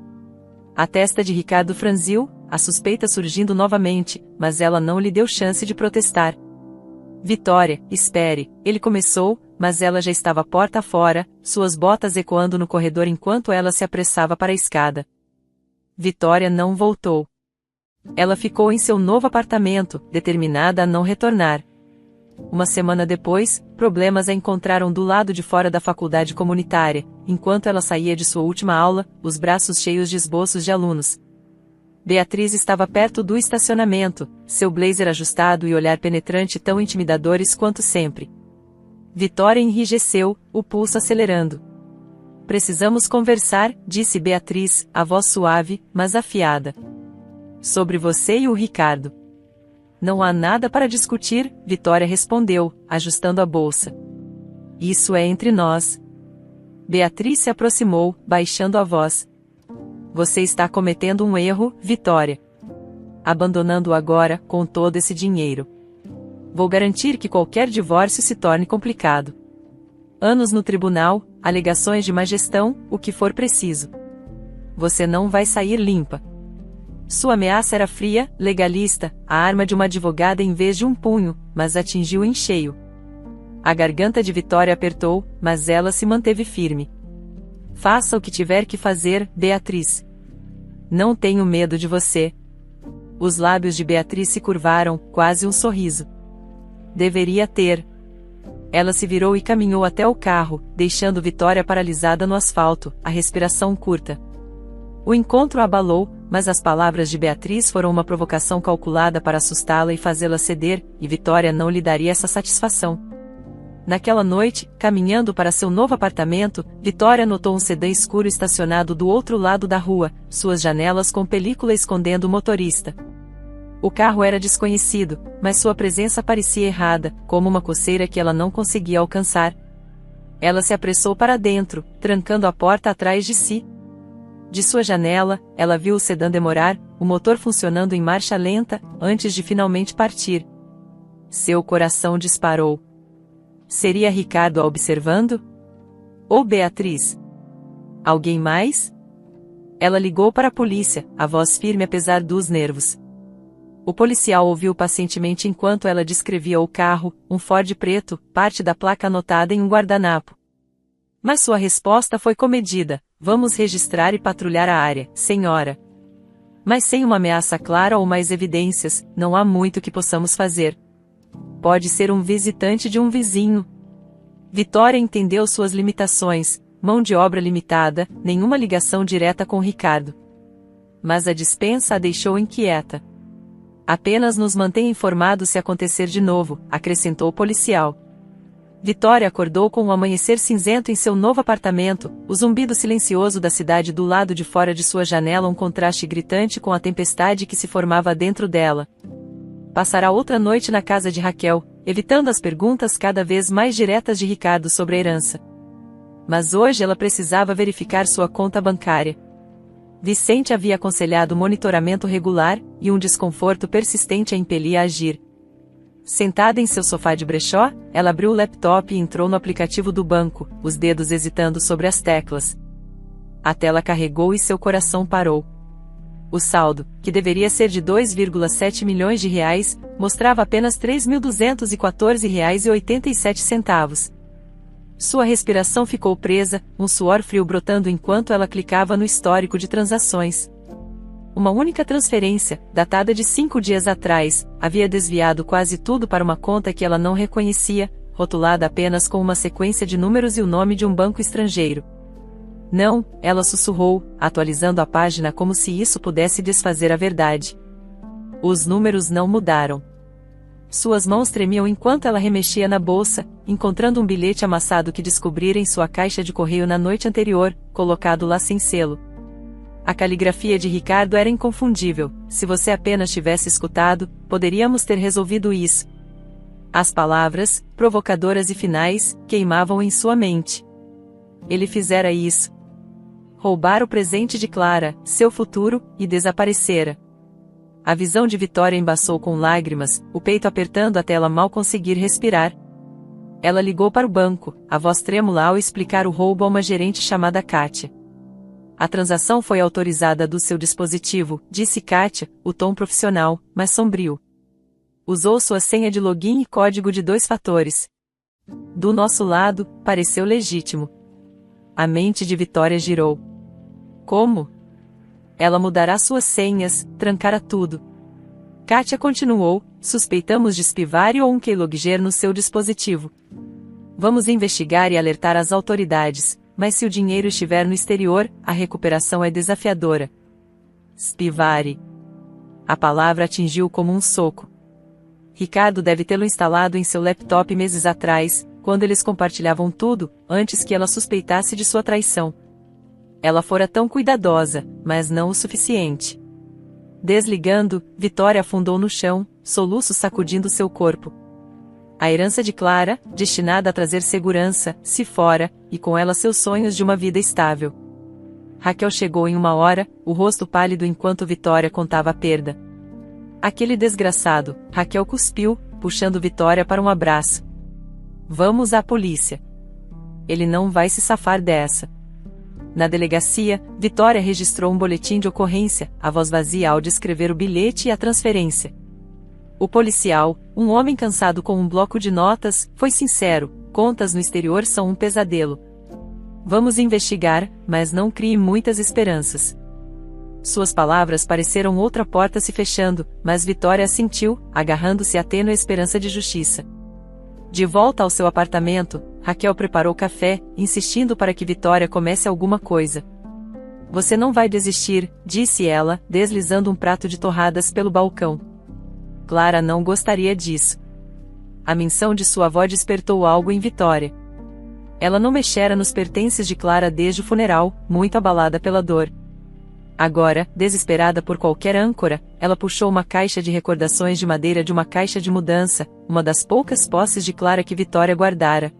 A testa de Ricardo franziu, a suspeita surgindo novamente, mas ela não lhe deu chance de protestar. Vitória, espere, ele começou, mas ela já estava porta fora, suas botas ecoando no corredor enquanto ela se apressava para a escada. Vitória não voltou. Ela ficou em seu novo apartamento, determinada a não retornar. Uma semana depois, problemas a encontraram do lado de fora da faculdade comunitária, enquanto ela saía de sua última aula, os braços cheios de esboços de alunos. Beatriz estava perto do estacionamento, seu blazer ajustado e olhar penetrante tão intimidadores quanto sempre. Vitória enrijeceu, o pulso acelerando. Precisamos conversar, disse Beatriz, a voz suave, mas afiada. Sobre você e o Ricardo. Não há nada para discutir, Vitória respondeu, ajustando a bolsa. Isso é entre nós. Beatriz se aproximou, baixando a voz. Você está cometendo um erro, Vitória. Abandonando-o agora, com todo esse dinheiro. Vou garantir que qualquer divórcio se torne complicado. Anos no tribunal, alegações de má gestão, o que for preciso. Você não vai sair limpa. Sua ameaça era fria, legalista, a arma de uma advogada em vez de um punho, mas atingiu em cheio. A garganta de Vitória apertou, mas ela se manteve firme. Faça o que tiver que fazer, Beatriz. Não tenho medo de você. Os lábios de Beatriz se curvaram, quase um sorriso. Deveria ter. Ela se virou e caminhou até o carro, deixando Vitória paralisada no asfalto, a respiração curta. O encontro a abalou, mas as palavras de Beatriz foram uma provocação calculada para assustá-la e fazê-la ceder, e Vitória não lhe daria essa satisfação. Naquela noite, caminhando para seu novo apartamento, Vitória notou um sedã escuro estacionado do outro lado da rua, suas janelas com película escondendo o motorista. O carro era desconhecido, mas sua presença parecia errada, como uma coceira que ela não conseguia alcançar. Ela se apressou para dentro, trancando a porta atrás de si. De sua janela, ela viu o sedã demorar, o motor funcionando em marcha lenta, antes de finalmente partir. Seu coração disparou. Seria Ricardo a observando? Ou Beatriz? Alguém mais? Ela ligou para a polícia, a voz firme apesar dos nervos. O policial ouviu pacientemente enquanto ela descrevia o carro, um Ford preto, parte da placa anotada em um guardanapo. Mas sua resposta foi comedida: vamos registrar e patrulhar a área, senhora. Mas sem uma ameaça clara ou mais evidências, não há muito que possamos fazer. Pode ser um visitante de um vizinho. Vitória entendeu suas limitações, mão de obra limitada, nenhuma ligação direta com Ricardo. Mas a dispensa a deixou inquieta. Apenas nos mantém informados se acontecer de novo, acrescentou o policial. Vitória acordou com o amanhecer cinzento em seu novo apartamento, o zumbido silencioso da cidade do lado de fora de sua janela, um contraste gritante com a tempestade que se formava dentro dela. Passará outra noite na casa de Raquel, evitando as perguntas cada vez mais diretas de Ricardo sobre a herança. Mas hoje ela precisava verificar sua conta bancária. Vicente havia aconselhado monitoramento regular, e um desconforto persistente a impelia a agir. Sentada em seu sofá de brechó, ela abriu o laptop e entrou no aplicativo do banco, os dedos hesitando sobre as teclas. A tela carregou e seu coração parou. O saldo, que deveria ser de 2,7 milhões de reais, mostrava apenas R$ 3.214,87. Sua respiração ficou presa, um suor frio brotando enquanto ela clicava no histórico de transações. Uma única transferência, datada de 5 dias atrás, havia desviado quase tudo para uma conta que ela não reconhecia, rotulada apenas com uma sequência de números e o nome de um banco estrangeiro. Não, ela sussurrou, atualizando a página como se isso pudesse desfazer a verdade. Os números não mudaram. Suas mãos tremiam enquanto ela remexia na bolsa, encontrando um bilhete amassado que descobrira em sua caixa de correio na noite anterior, colocado lá sem selo. A caligrafia de Ricardo era inconfundível. Se você apenas tivesse escutado, poderíamos ter resolvido isso. As palavras, provocadoras e finais, queimavam em sua mente. Ele fizera isso. Roubar o presente de Clara, seu futuro, e desaparecera. A visão de Vitória embaçou com lágrimas, o peito apertando até ela mal conseguir respirar. Ela ligou para o banco, a voz trêmula ao explicar o roubo a uma gerente chamada Kátia. A transação foi autorizada do seu dispositivo, disse Kátia, o tom profissional, mas sombrio. Usou sua senha de login e código de 2 fatores. Do nosso lado, pareceu legítimo. A mente de Vitória girou. Como? Ela mudará suas senhas, trancará tudo. Kátia continuou, suspeitamos de spyware ou um keylogger no seu dispositivo. Vamos investigar e alertar as autoridades. Mas se o dinheiro estiver no exterior, a recuperação é desafiadora. Spyware. A palavra atingiu como um soco. Ricardo deve tê-lo instalado em seu laptop meses atrás, quando eles compartilhavam tudo, antes que ela suspeitasse de sua traição. Ela fora tão cuidadosa, mas não o suficiente. Desligando, Vitória afundou no chão, soluços sacudindo seu corpo. A herança de Clara, destinada a trazer segurança, se fora, e com ela seus sonhos de uma vida estável. Raquel chegou em 1 hora, o rosto pálido enquanto Vitória contava a perda. Aquele desgraçado, Raquel cuspiu, puxando Vitória para um abraço. Vamos à polícia. Ele não vai se safar dessa. Na delegacia, Vitória registrou um boletim de ocorrência, a voz vazia ao descrever o bilhete e a transferência. O policial, um homem cansado com um bloco de notas, foi sincero: contas no exterior são um pesadelo. Vamos investigar, mas não crie muitas esperanças. Suas palavras pareceram outra porta se fechando, mas Vitória assentiu, agarrando-se à tênue esperança de justiça. De volta ao seu apartamento, Raquel preparou café, insistindo para que Vitória comece alguma coisa. Você não vai desistir, disse ela, deslizando um prato de torradas pelo balcão. Clara não gostaria disso. A menção de sua avó despertou algo em Vitória. Ela não mexera nos pertences de Clara desde o funeral, muito abalada pela dor. Agora, desesperada por qualquer âncora, ela puxou uma caixa de recordações de madeira de uma caixa de mudança, uma das poucas posses de Clara que Vitória guardara.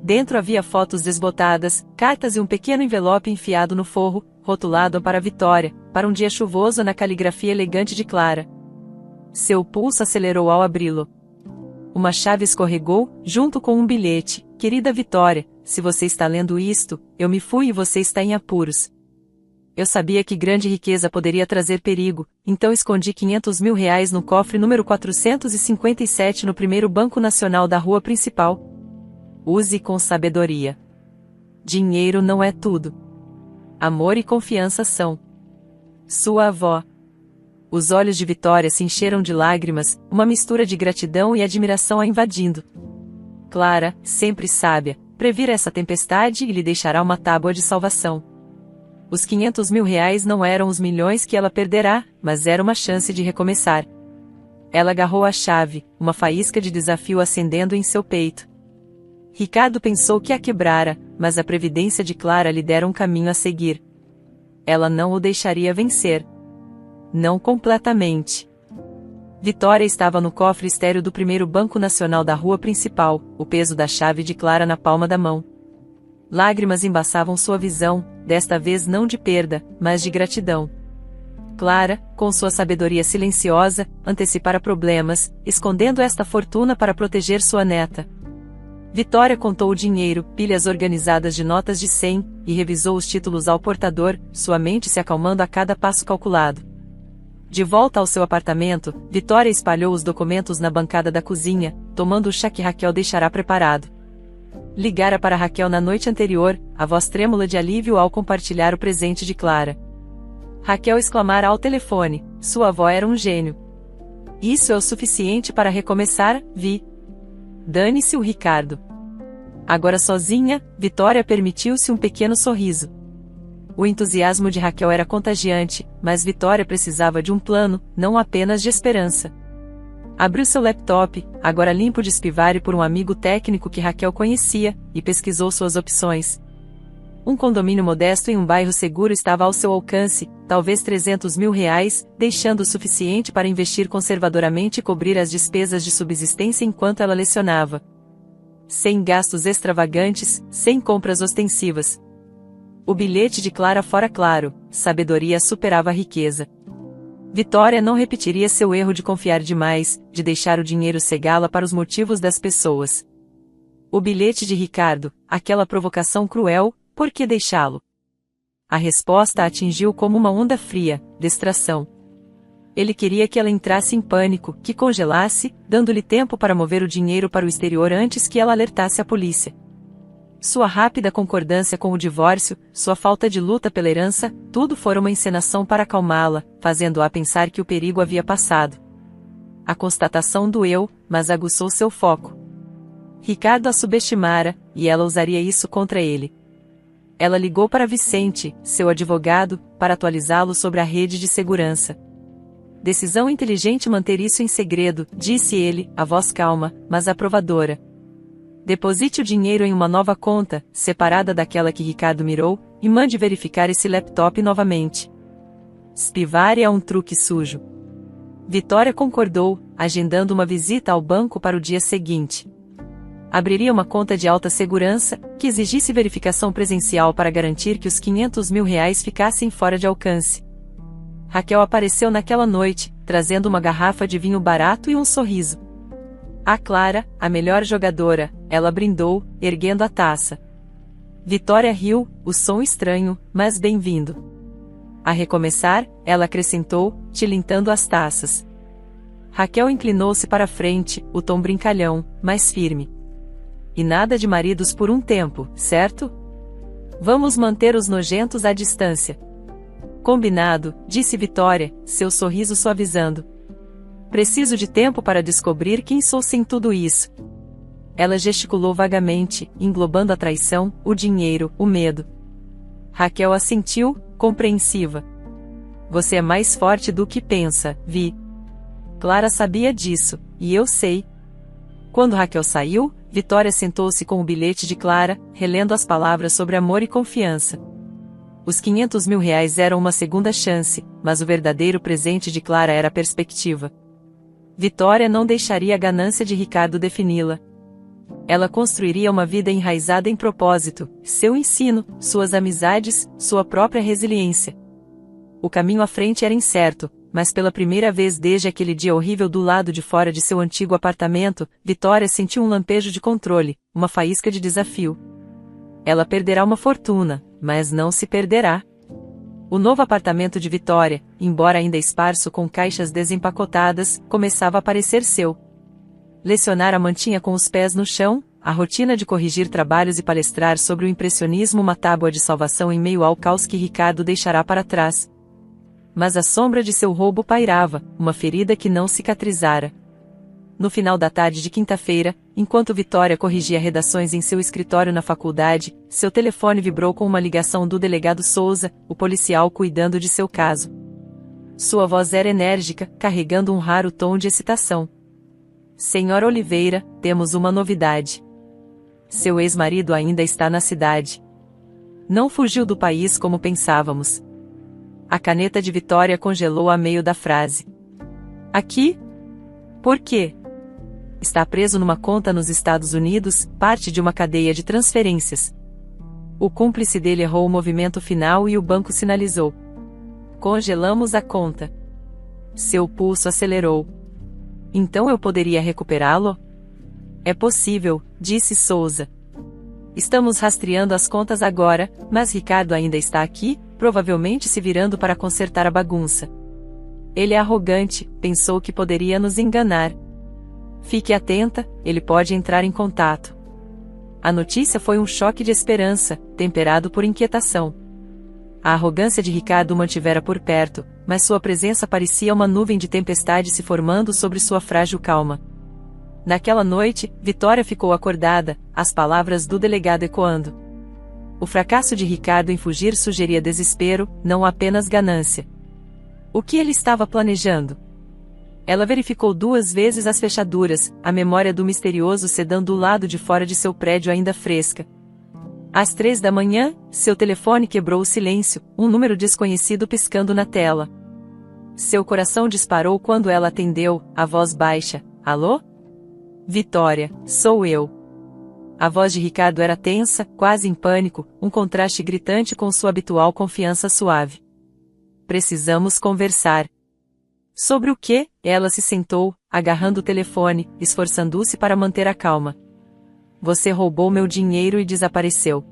Dentro havia fotos desbotadas, cartas e um pequeno envelope enfiado no forro, rotulado para Vitória, para um dia chuvoso na caligrafia elegante de Clara. Seu pulso acelerou ao abri-lo. Uma chave escorregou, junto com um bilhete. Querida Vitória, se você está lendo isto, eu me fui e você está em apuros. Eu sabia que grande riqueza poderia trazer perigo, então escondi R$ 500.000 no cofre número 457 no primeiro Banco Nacional da rua principal. Use com sabedoria. Dinheiro não é tudo. Amor e confiança são. Sua avó. Os olhos de Vitória se encheram de lágrimas, uma mistura de gratidão e admiração a invadindo. Clara, sempre sábia, previra essa tempestade e lhe deixará uma tábua de salvação. Os R$ 500.000 não eram os milhões que ela perderá, mas era uma chance de recomeçar. Ela agarrou a chave, uma faísca de desafio acendendo em seu peito. Ricardo pensou que a quebrara, mas a previdência de Clara lhe dera um caminho a seguir. Ela não o deixaria vencer. Não completamente. Vitória estava no cofre estéril do primeiro Banco Nacional da rua principal, o peso da chave de Clara na palma da mão. Lágrimas embaçavam sua visão, desta vez não de perda, mas de gratidão. Clara, com sua sabedoria silenciosa, antecipara problemas, escondendo esta fortuna para proteger sua neta. Vitória contou o dinheiro, pilhas organizadas de notas de 100, e revisou os títulos ao portador, sua mente se acalmando a cada passo calculado. De volta ao seu apartamento, Vitória espalhou os documentos na bancada da cozinha, tomando o chá que Raquel deixará preparado. Ligara para Raquel na noite anterior, a voz trêmula de alívio ao compartilhar o presente de Clara. Raquel exclamara ao telefone: sua avó era um gênio. Isso é o suficiente para recomeçar, Vi. Dane-se o Ricardo. Agora sozinha, Vitória permitiu-se um pequeno sorriso. O entusiasmo de Raquel era contagiante, mas Vitória precisava de um plano, não apenas de esperança. Abriu seu laptop, agora limpo de espivari por um amigo técnico que Raquel conhecia, e pesquisou suas opções. Um condomínio modesto em um bairro seguro estava ao seu alcance, talvez R$300 mil, deixando o suficiente para investir conservadoramente e cobrir as despesas de subsistência enquanto ela lecionava. Sem gastos extravagantes, sem compras ostensivas. O bilhete de Clara fora claro, sabedoria superava a riqueza. Vitória não repetiria seu erro de confiar demais, de deixar o dinheiro cegá-la para os motivos das pessoas. O bilhete de Ricardo, aquela provocação cruel, por que deixá-lo? A resposta a atingiu como uma onda fria, distração. Ele queria que ela entrasse em pânico, que congelasse, dando-lhe tempo para mover o dinheiro para o exterior antes que ela alertasse a polícia. Sua rápida concordância com o divórcio, sua falta de luta pela herança, tudo fora uma encenação para acalmá-la, fazendo-a pensar que o perigo havia passado. A constatação doeu, mas aguçou seu foco. Ricardo a subestimara, e ela usaria isso contra ele. Ela ligou para Vicente, seu advogado, para atualizá-lo sobre a rede de segurança. Decisão inteligente manter isso em segredo, disse ele, a voz calma, mas aprovadora. Deposite o dinheiro em uma nova conta, separada daquela que Ricardo mirou, e mande verificar esse laptop novamente. Espivari é um truque sujo. Vitória concordou, agendando uma visita ao banco para o dia seguinte. Abriria uma conta de alta segurança, que exigisse verificação presencial para garantir que os R$500 mil ficassem fora de alcance. Raquel apareceu naquela noite, trazendo uma garrafa de vinho barato e um sorriso. A Clara, a melhor jogadora, ela brindou, erguendo a taça. Vitória riu, o som estranho, mas bem-vindo. A recomeçar, ela acrescentou, tilintando as taças. Raquel inclinou-se para a frente, o tom brincalhão, mais firme. E nada de maridos por um tempo, certo? Vamos manter os nojentos à distância. Combinado, disse Vitória, seu sorriso suavizando. Preciso de tempo para descobrir quem sou sem tudo isso. Ela gesticulou vagamente, englobando a traição, o dinheiro, o medo. Raquel assentiu, compreensiva. Você é mais forte do que pensa, Vi. Clara sabia disso, e eu sei. Quando Raquel saiu, Vitória sentou-se com o bilhete de Clara, relendo as palavras sobre amor e confiança. Os R$500 mil eram uma segunda chance, mas o verdadeiro presente de Clara era a perspectiva. Vitória não deixaria a ganância de Ricardo defini-la. Ela construiria uma vida enraizada em propósito, seu ensino, suas amizades, sua própria resiliência. O caminho à frente era incerto, mas pela primeira vez desde aquele dia horrível do lado de fora de seu antigo apartamento, Vitória sentiu um lampejo de controle, uma faísca de desafio. Ela perderá uma fortuna, mas não se perderá. O novo apartamento de Vitória, embora ainda esparso com caixas desempacotadas, começava a parecer seu. Lecionar a mantinha com os pés no chão, a rotina de corrigir trabalhos e palestrar sobre o impressionismo uma tábua de salvação em meio ao caos que Ricardo deixará para trás. Mas a sombra de seu roubo pairava, uma ferida que não cicatrizara. No final da tarde de quinta-feira, enquanto Vitória corrigia redações em seu escritório na faculdade, seu telefone vibrou com uma ligação do delegado Souza, o policial cuidando de seu caso. Sua voz era enérgica, carregando um raro tom de excitação. Senhora Oliveira, temos uma novidade. Seu ex-marido ainda está na cidade. Não fugiu do país como pensávamos. A caneta de Vitória congelou a meio da frase. Aqui? Por quê? Está preso numa conta nos Estados Unidos, parte de uma cadeia de transferências. O cúmplice dele errou o movimento final e o banco sinalizou. Congelamos a conta. Seu pulso acelerou. Então eu poderia recuperá-lo? É possível, disse Souza. Estamos rastreando as contas agora, mas Ricardo ainda está aqui, provavelmente se virando para consertar a bagunça. Ele é arrogante, pensou que poderia nos enganar. Fique atenta, ele pode entrar em contato. A notícia foi um choque de esperança, temperado por inquietação. A arrogância de Ricardo o mantivera por perto, mas sua presença parecia uma nuvem de tempestade se formando sobre sua frágil calma. Naquela noite, Vitória ficou acordada, as palavras do delegado ecoando. O fracasso de Ricardo em fugir sugeria desespero, não apenas ganância. O que ele estava planejando? Ela verificou 2 vezes as fechaduras, a memória do misterioso sedã do lado de fora de seu prédio ainda fresca. Às 3 da manhã, seu telefone quebrou o silêncio, um número desconhecido piscando na tela. Seu coração disparou quando ela atendeu, a voz baixa. Alô? Vitória, sou eu. A voz de Ricardo era tensa, quase em pânico, um contraste gritante com sua habitual confiança suave. Precisamos conversar. Sobre o quê? Ela se sentou, agarrando o telefone, esforçando-se para manter a calma. Você roubou meu dinheiro e desapareceu.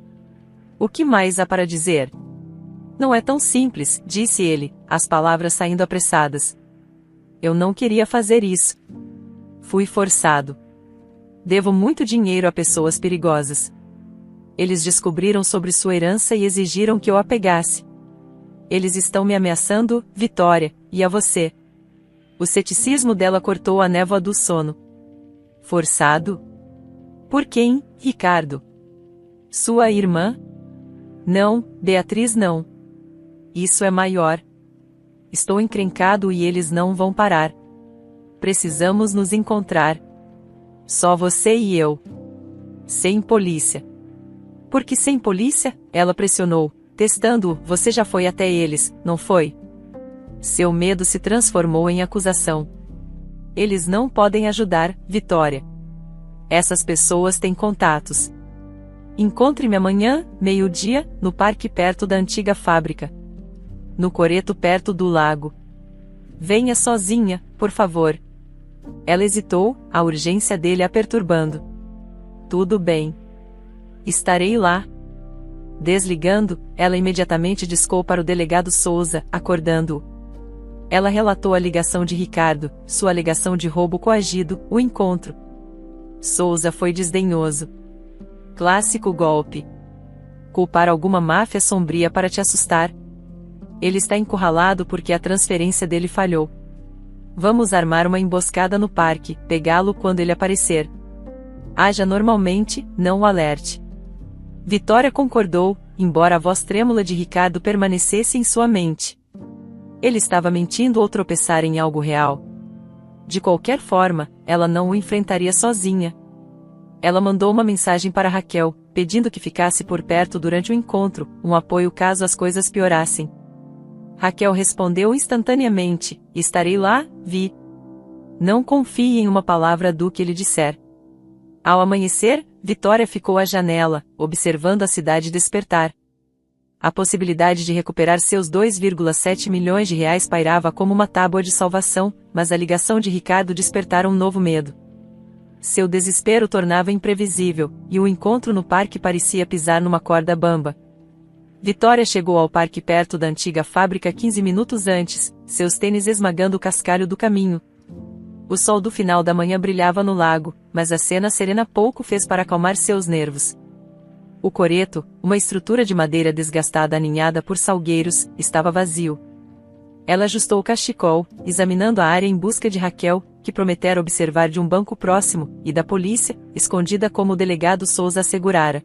O que mais há para dizer? Não é tão simples, disse ele, as palavras saindo apressadas. Eu não queria fazer isso. Fui forçado. Devo muito dinheiro a pessoas perigosas. Eles descobriram sobre sua herança e exigiram que eu a pegasse. Eles estão me ameaçando, Vitória, e a você. O ceticismo dela cortou a névoa do sono. Forçado? Por quem, Ricardo? Sua irmã? Não, Beatriz não. Isso é maior. Estou encrencado e eles não vão parar. Precisamos nos encontrar. Só você e eu. Sem polícia. Por que sem polícia? Ela pressionou, testando-o. Você já foi até eles, não foi? Seu medo se transformou em acusação. Eles não podem ajudar, Vitória. Essas pessoas têm contatos. Encontre-me amanhã, meio-dia, no parque perto da antiga fábrica. No coreto perto do lago. Venha sozinha, por favor. Ela hesitou, a urgência dele a perturbando. Tudo bem. Estarei lá. Desligando, ela imediatamente discou para o delegado Souza, acordando-o. Ela relatou a ligação de Ricardo, sua alegação de roubo coagido, o encontro. Souza foi desdenhoso. Clássico golpe. Culpar alguma máfia sombria para te assustar. Ele está encurralado porque a transferência dele falhou. Vamos armar uma emboscada no parque, pegá-lo quando ele aparecer. Haja normalmente, não o alerte. Vitória concordou, embora a voz trêmula de Ricardo permanecesse em sua mente. Ele estava mentindo ou tropeçara em algo real? De qualquer forma, ela não o enfrentaria sozinha. Ela mandou uma mensagem para Raquel, pedindo que ficasse por perto durante o encontro, um apoio caso as coisas piorassem. Raquel respondeu instantaneamente, estarei lá, Vi. Não confie em uma palavra do que ele disser. Ao amanhecer, Vitória ficou à janela, observando a cidade despertar. A possibilidade de recuperar seus 2,7 milhões de reais pairava como uma tábua de salvação, mas a ligação de Ricardo despertara um novo medo. Seu desespero tornava imprevisível, e o encontro no parque parecia pisar numa corda bamba. Vitória chegou ao parque perto da antiga fábrica 15 minutos antes, seus tênis esmagando o cascalho do caminho. O sol do final da manhã brilhava no lago, mas a cena serena pouco fez para acalmar seus nervos. O coreto, uma estrutura de madeira desgastada aninhada por salgueiros, estava vazio. Ela ajustou o cachecol, examinando a área em busca de Raquel, que prometera observar de um banco próximo, e da polícia, escondida como o delegado Souza assegurara.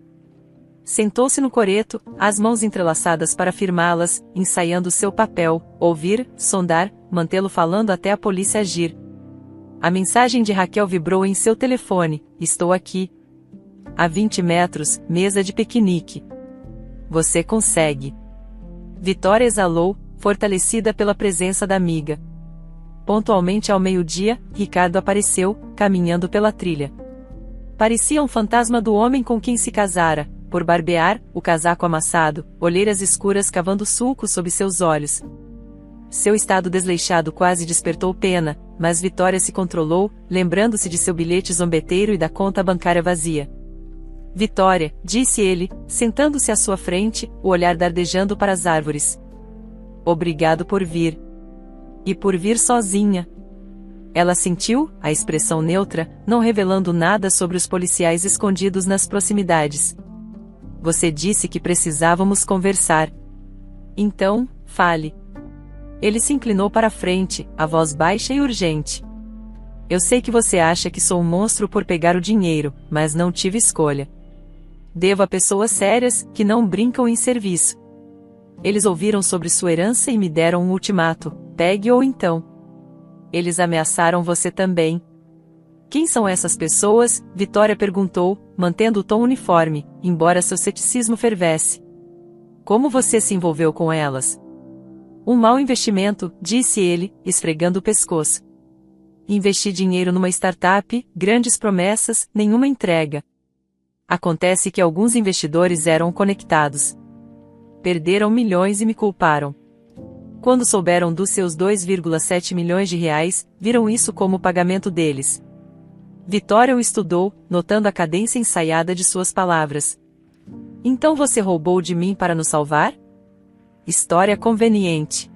Sentou-se no coreto, as mãos entrelaçadas para firmá-las, ensaiando seu papel, ouvir, sondar, mantê-lo falando até a polícia agir. A mensagem de Raquel vibrou em seu telefone, estou aqui. A 20 metros, mesa de piquenique. Você consegue. Vitória exalou, fortalecida pela presença da amiga. Pontualmente ao meio-dia, Ricardo apareceu, caminhando pela trilha. Parecia um fantasma do homem com quem se casara, por barbear, o casaco amassado, olheiras escuras cavando sulcos sob seus olhos. Seu estado desleixado quase despertou pena, mas Vitória se controlou, lembrando-se de seu bilhete zombeteiro e da conta bancária vazia. Vitória, disse ele, sentando-se à sua frente, o olhar dardejando para as árvores. Obrigado por vir. E por vir sozinha. Ela sentiu, a expressão neutra, não revelando nada sobre os policiais escondidos nas proximidades. Você disse que precisávamos conversar. Então, fale. Ele se inclinou para a frente, a voz baixa e urgente. Eu sei que você acha que sou um monstro por pegar o dinheiro, mas não tive escolha. Devo a pessoas sérias, que não brincam em serviço. Eles ouviram sobre sua herança e me deram um ultimato, pegue ou então. Eles ameaçaram você também. Quem são essas pessoas? Vitória perguntou, mantendo o tom uniforme, embora seu ceticismo fervesse. Como você se envolveu com elas? Um mau investimento, disse ele, esfregando o pescoço. Investi dinheiro numa startup, grandes promessas, nenhuma entrega. Acontece que alguns investidores eram conectados. Perderam milhões e me culparam. Quando souberam dos seus 2,7 milhões de reais, viram isso como o pagamento deles. Vitória o estudou, notando a cadência ensaiada de suas palavras. Então você roubou de mim para nos salvar? História conveniente.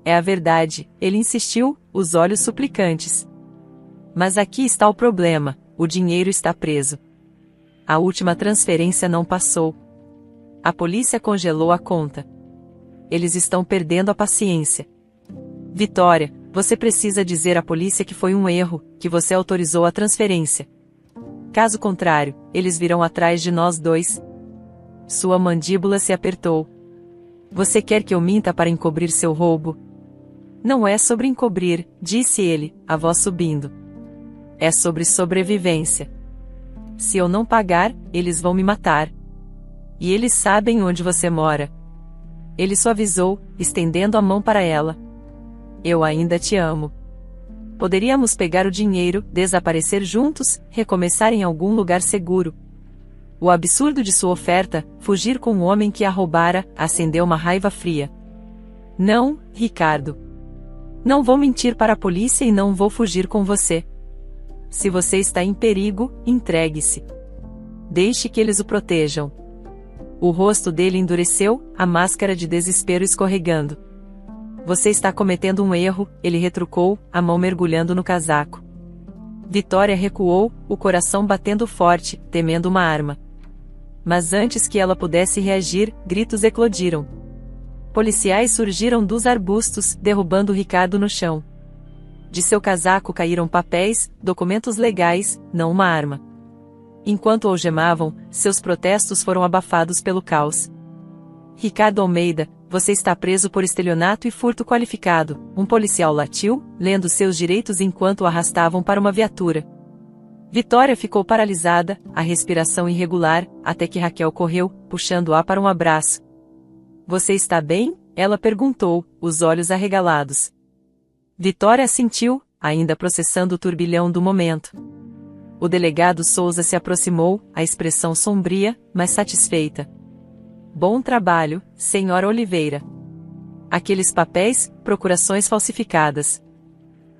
É a verdade, ele insistiu, os olhos suplicantes. Mas aqui está o problema, o dinheiro está preso. A última transferência não passou. A polícia congelou a conta. Eles estão perdendo a paciência. Vitória, você precisa dizer à polícia que foi um erro, que você autorizou a transferência. Caso contrário, eles virão atrás de nós dois. Sua mandíbula se apertou. Você quer que eu minta para encobrir seu roubo? Não é sobre encobrir, disse ele, a voz subindo. É sobre sobrevivência. Se eu não pagar, eles vão me matar. E eles sabem onde você mora. Ele suavizou, estendendo a mão para ela. Eu ainda te amo. Poderíamos pegar o dinheiro, desaparecer juntos, recomeçar em algum lugar seguro. O absurdo de sua oferta, fugir com o homem que a roubara, acendeu uma raiva fria. Não, Ricardo. Não vou mentir para a polícia e não vou fugir com você. Se você está em perigo, entregue-se. Deixe que eles o protejam. O rosto dele endureceu, a máscara de desespero escorregando. Você está cometendo um erro, ele retrucou, a mão mergulhando no casaco. Vitória recuou, o coração batendo forte, temendo uma arma. Mas antes que ela pudesse reagir, gritos eclodiram. Policiais surgiram dos arbustos, derrubando Ricardo no chão. De seu casaco caíram papéis, documentos legais, não uma arma. Enquanto o algemavam, seus protestos foram abafados pelo caos. Ricardo Almeida, você está preso por estelionato e furto qualificado, um policial latiu, lendo seus direitos enquanto o arrastavam para uma viatura. Vitória ficou paralisada, a respiração irregular, até que Raquel correu, puxando-a para um abraço. Você está bem? Ela perguntou, os olhos arregalados. Vitória assentiu, ainda processando o turbilhão do momento. O delegado Souza se aproximou, a expressão sombria, mas satisfeita. Bom trabalho, senhora Oliveira. Aqueles papéis, procurações falsificadas.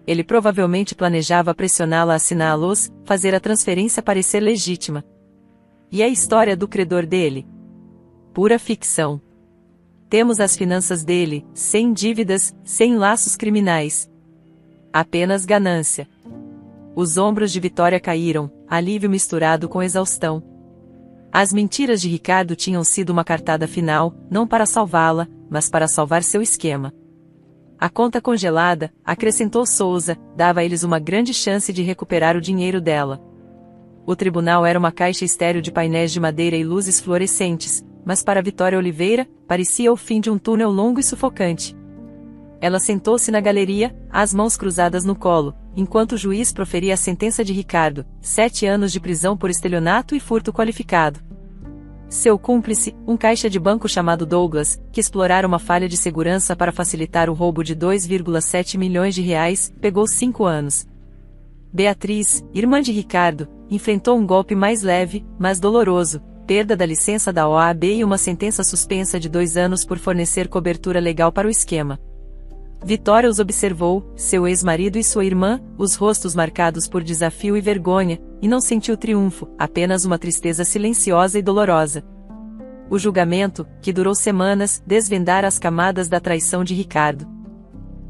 Ele provavelmente planejava pressioná-la a assiná-los, fazer a transferência parecer legítima. E a história do credor dele? Pura ficção. Temos as finanças dele, sem dívidas, sem laços criminais. Apenas ganância. Os ombros de Vitória caíram, alívio misturado com exaustão. As mentiras de Ricardo tinham sido uma cartada final, não para salvá-la, mas para salvar seu esquema. A conta congelada, acrescentou Souza, dava a eles uma grande chance de recuperar o dinheiro dela. O tribunal era uma caixa estéril de painéis de madeira e luzes fluorescentes, mas para Vitória Oliveira, parecia o fim de um túnel longo e sufocante. Ela sentou-se na galeria, as mãos cruzadas no colo, enquanto o juiz proferia a sentença de Ricardo, 7 anos de prisão por estelionato e furto qualificado. Seu cúmplice, um caixa de banco chamado Douglas, que explorara uma falha de segurança para facilitar o roubo de 2,7 milhões de reais, pegou 5 anos. Beatriz, irmã de Ricardo, enfrentou um golpe mais leve, mas doloroso, perda da licença da OAB e uma sentença suspensa de 2 anos por fornecer cobertura legal para o esquema. Vitória os observou, seu ex-marido e sua irmã, os rostos marcados por desafio e vergonha, e não sentiu triunfo, apenas uma tristeza silenciosa e dolorosa. O julgamento, que durou semanas, desvendara as camadas da traição de Ricardo.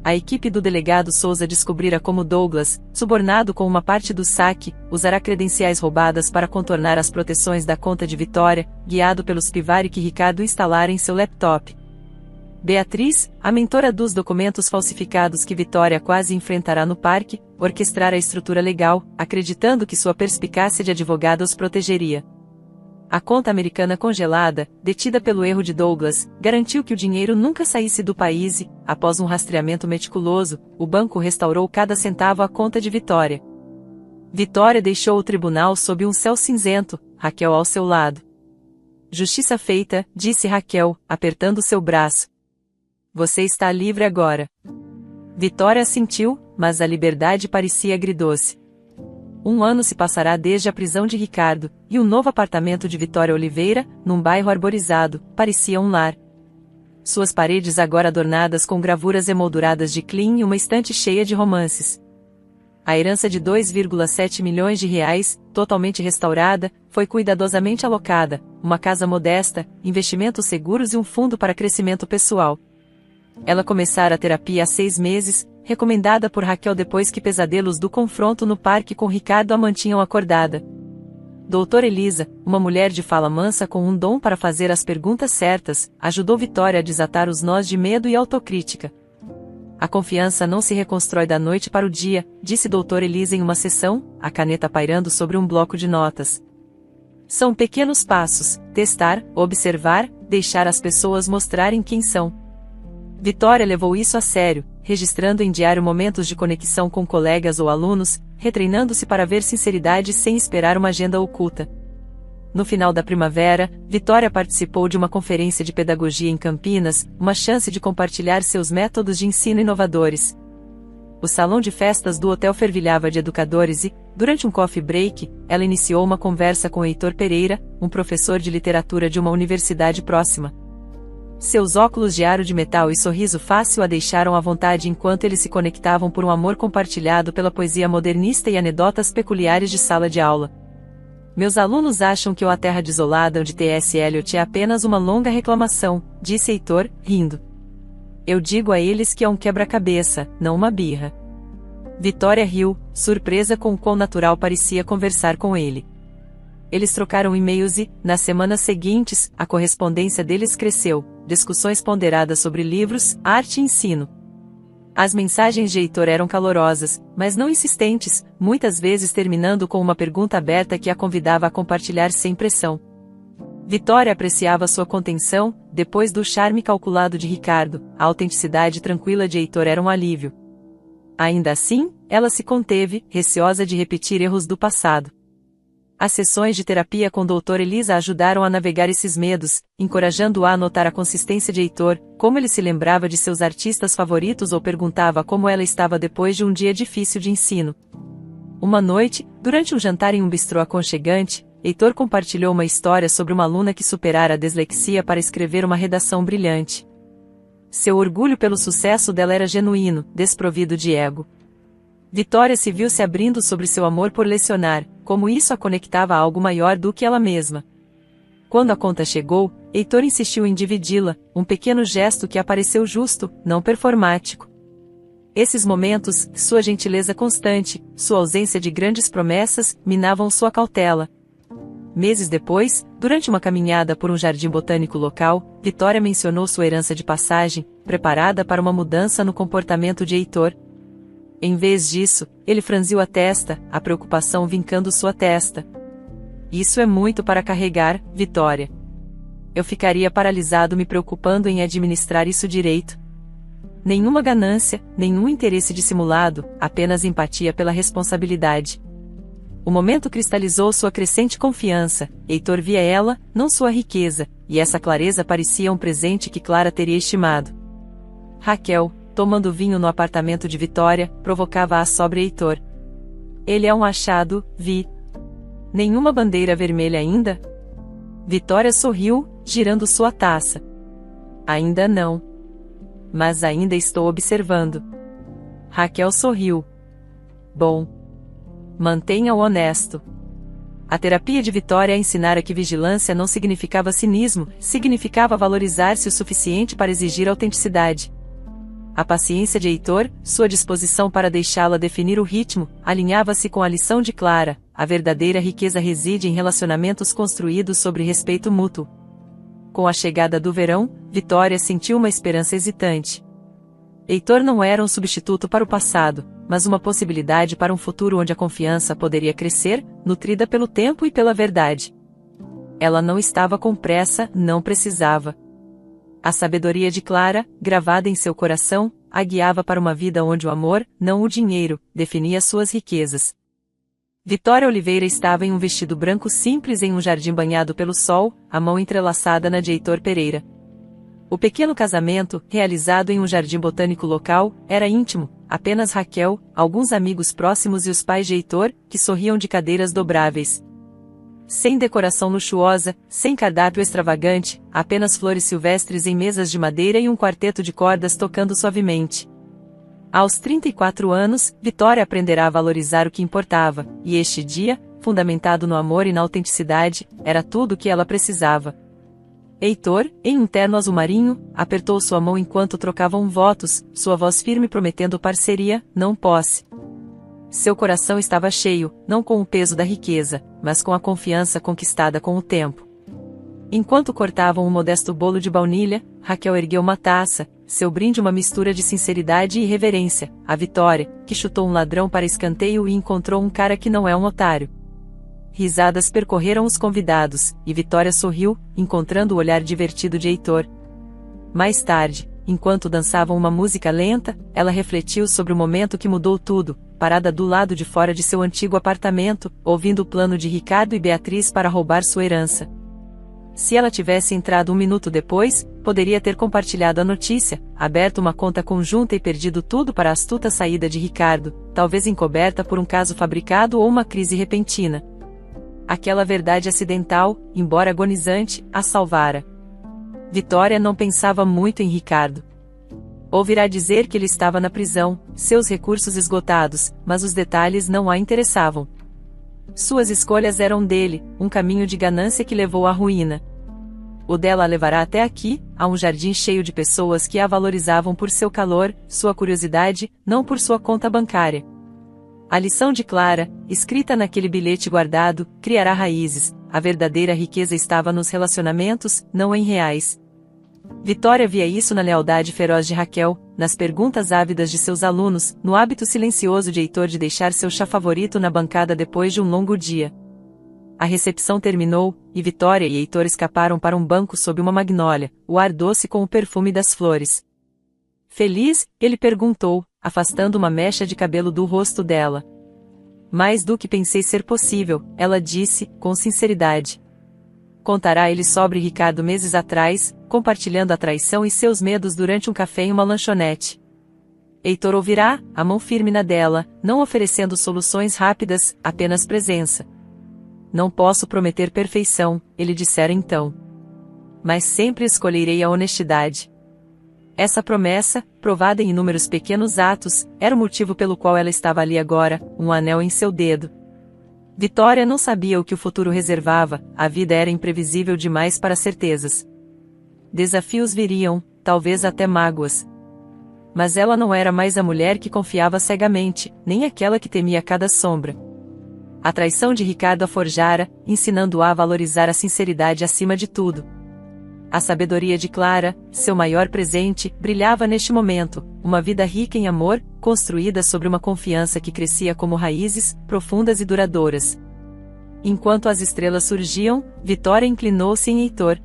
A equipe do delegado Souza descobrira como Douglas, subornado com uma parte do saque, usará credenciais roubadas para contornar as proteções da conta de Vitória, guiado pelo spyware que Ricardo instalara em seu laptop. Beatriz, a mentora dos documentos falsificados que Vitória quase enfrentará no parque, orquestrara a estrutura legal, acreditando que sua perspicácia de advogada os protegeria. A conta americana congelada, detida pelo erro de Douglas, garantiu que o dinheiro nunca saísse do país e, após um rastreamento meticuloso, o banco restaurou cada centavo à conta de Vitória. Vitória deixou o tribunal sob um céu cinzento, Raquel ao seu lado. Justiça feita, disse Raquel, apertando seu braço. Você está livre agora. Vitória assentiu, mas a liberdade parecia agridoce. 1 ano se passará desde a prisão de Ricardo, e o novo apartamento de Vitória Oliveira, num bairro arborizado, parecia um lar. Suas paredes agora adornadas com gravuras emolduradas de Klein e uma estante cheia de romances. A herança de 2,7 milhões de reais, totalmente restaurada, foi cuidadosamente alocada, uma casa modesta, investimentos seguros e um fundo para crescimento pessoal. Ela começara a terapia há 6 meses, recomendada por Raquel depois que pesadelos do confronto no parque com Ricardo a mantinham acordada. Doutora Elisa, uma mulher de fala mansa com um dom para fazer as perguntas certas, ajudou Vitória a desatar os nós de medo e autocrítica. A confiança não se reconstrói da noite para o dia, disse doutora Elisa em uma sessão, a caneta pairando sobre um bloco de notas. São pequenos passos, testar, observar, deixar as pessoas mostrarem quem são. Vitória levou isso a sério, registrando em diário momentos de conexão com colegas ou alunos, retreinando-se para ver sinceridade sem esperar uma agenda oculta. No final da primavera, Vitória participou de uma conferência de pedagogia em Campinas, uma chance de compartilhar seus métodos de ensino inovadores. O salão de festas do hotel fervilhava de educadores e, durante um coffee break, ela iniciou uma conversa com Heitor Pereira, um professor de literatura de uma universidade próxima. Seus óculos de aro de metal e sorriso fácil a deixaram à vontade enquanto eles se conectavam por um amor compartilhado pela poesia modernista e anedotas peculiares de sala de aula. Meus alunos acham que A Terra Desolada de T.S. Eliot é apenas uma longa reclamação, disse Heitor, rindo. Eu digo a eles que é um quebra-cabeça, não uma birra. Vitória riu, surpresa com o quão natural parecia conversar com ele. Eles trocaram e-mails e, nas semanas seguintes, a correspondência deles cresceu, discussões ponderadas sobre livros, arte e ensino. As mensagens de Heitor eram calorosas, mas não insistentes, muitas vezes terminando com uma pergunta aberta que a convidava a compartilhar sem pressão. Vitória apreciava sua contenção, depois do charme calculado de Ricardo, a autenticidade tranquila de Heitor era um alívio. Ainda assim, ela se conteve, receosa de repetir erros do passado. As sessões de terapia com doutora Elisa ajudaram a navegar esses medos, encorajando-a a notar a consistência de Heitor, como ele se lembrava de seus artistas favoritos ou perguntava como ela estava depois de um dia difícil de ensino. Uma noite, durante um jantar em um bistrô aconchegante, Heitor compartilhou uma história sobre uma aluna que superara a dislexia para escrever uma redação brilhante. Seu orgulho pelo sucesso dela era genuíno, desprovido de ego. Vitória se viu se abrindo sobre seu amor por lecionar, como isso a conectava a algo maior do que ela mesma. Quando a conta chegou, Heitor insistiu em dividi-la, um pequeno gesto que apareceu justo, não performático. Esses momentos, sua gentileza constante, sua ausência de grandes promessas, minavam sua cautela. Meses depois, durante uma caminhada por um jardim botânico local, Vitória mencionou sua herança de passagem, preparada para uma mudança no comportamento de Heitor. Em vez disso, ele franziu a testa, a preocupação vincando sua testa. Isso é muito para carregar, Vitória. Eu ficaria paralisado me preocupando em administrar isso direito. Nenhuma ganância, nenhum interesse dissimulado, apenas empatia pela responsabilidade. O momento cristalizou sua crescente confiança, Heitor via ela, não sua riqueza, e essa clareza parecia um presente que Clara teria estimado. Raquel, tomando vinho no apartamento de Vitória, provocava-a sobre Heitor. Ele é um achado, Vi. Nenhuma bandeira vermelha ainda? Vitória sorriu, girando sua taça. Ainda não. Mas ainda estou observando. Raquel sorriu. Bom. Mantenha-o honesto. A terapia de Vitória a ensinara que vigilância não significava cinismo, significava valorizar-se o suficiente para exigir autenticidade. A paciência de Heitor, sua disposição para deixá-la definir o ritmo, alinhava-se com a lição de Clara: a verdadeira riqueza reside em relacionamentos construídos sobre respeito mútuo. Com a chegada do verão, Vitória sentiu uma esperança hesitante. Heitor não era um substituto para o passado, mas uma possibilidade para um futuro onde a confiança poderia crescer, nutrida pelo tempo e pela verdade. Ela não estava com pressa, não precisava. A sabedoria de Clara, gravada em seu coração, a guiava para uma vida onde o amor, não o dinheiro, definia suas riquezas. Vitória Oliveira estava em um vestido branco simples em um jardim banhado pelo sol, a mão entrelaçada na de Heitor Pereira. O pequeno casamento, realizado em um jardim botânico local, era íntimo, apenas Raquel, alguns amigos próximos e os pais de Heitor, que sorriam de cadeiras dobráveis. Sem decoração luxuosa, sem cardápio extravagante, apenas flores silvestres em mesas de madeira e um quarteto de cordas tocando suavemente. Aos 34 anos, Vitória aprenderá a valorizar o que importava, e este dia, fundamentado no amor e na autenticidade, era tudo o que ela precisava. Heitor, em um terno azul marinho, apertou sua mão enquanto trocavam votos, sua voz firme prometendo parceria, não posse. Seu coração estava cheio, não com o peso da riqueza, mas com a confiança conquistada com o tempo. Enquanto cortavam um modesto bolo de baunilha, Raquel ergueu uma taça, seu brinde uma mistura de sinceridade e reverência, a Vitória, que chutou um ladrão para escanteio e encontrou um cara que não é um otário. Risadas percorreram os convidados, e Vitória sorriu, encontrando o olhar divertido de Heitor. Mais tarde, enquanto dançavam uma música lenta, ela refletiu sobre o momento que mudou tudo, parada do lado de fora de seu antigo apartamento, ouvindo o plano de Ricardo e Beatriz para roubar sua herança. Se ela tivesse entrado um minuto depois, poderia ter compartilhado a notícia, aberto uma conta conjunta e perdido tudo para a astuta saída de Ricardo, talvez encoberta por um caso fabricado ou uma crise repentina. Aquela verdade acidental, embora agonizante, a salvara. Vitória não pensava muito em Ricardo. Ouvirá dizer que ele estava na prisão, seus recursos esgotados, mas os detalhes não a interessavam. Suas escolhas eram dele, um caminho de ganância que levou à ruína. O dela a levará até aqui, a um jardim cheio de pessoas que a valorizavam por seu calor, sua curiosidade, não por sua conta bancária. A lição de Clara, escrita naquele bilhete guardado, criará raízes. A verdadeira riqueza estava nos relacionamentos, não em reais. Vitória via isso na lealdade feroz de Raquel, nas perguntas ávidas de seus alunos, no hábito silencioso de Heitor de deixar seu chá favorito na bancada depois de um longo dia. A recepção terminou, e Vitória e Heitor escaparam para um banco sob uma magnólia, o ar doce com o perfume das flores. Feliz, ele perguntou, afastando uma mecha de cabelo do rosto dela. Mais do que pensei ser possível, ela disse, com sinceridade. Contará ele sobre Ricardo meses atrás, compartilhando a traição e seus medos durante um café em uma lanchonete. Heitor ouvirá, a mão firme na dela, não oferecendo soluções rápidas, apenas presença. Não posso prometer perfeição, ele dissera então. Mas sempre escolherei a honestidade. Essa promessa, provada em inúmeros pequenos atos, era o motivo pelo qual ela estava ali agora, um anel em seu dedo. Vitória não sabia o que o futuro reservava, a vida era imprevisível demais para certezas. Desafios viriam, talvez até mágoas. Mas ela não era mais a mulher que confiava cegamente, nem aquela que temia cada sombra. A traição de Ricardo a forjara, ensinando-a a valorizar a sinceridade acima de tudo. A sabedoria de Clara, seu maior presente, brilhava neste momento, uma vida rica em amor, construída sobre uma confiança que crescia como raízes, profundas e duradouras. Enquanto as estrelas surgiam, Vitória inclinou-se em Heitor,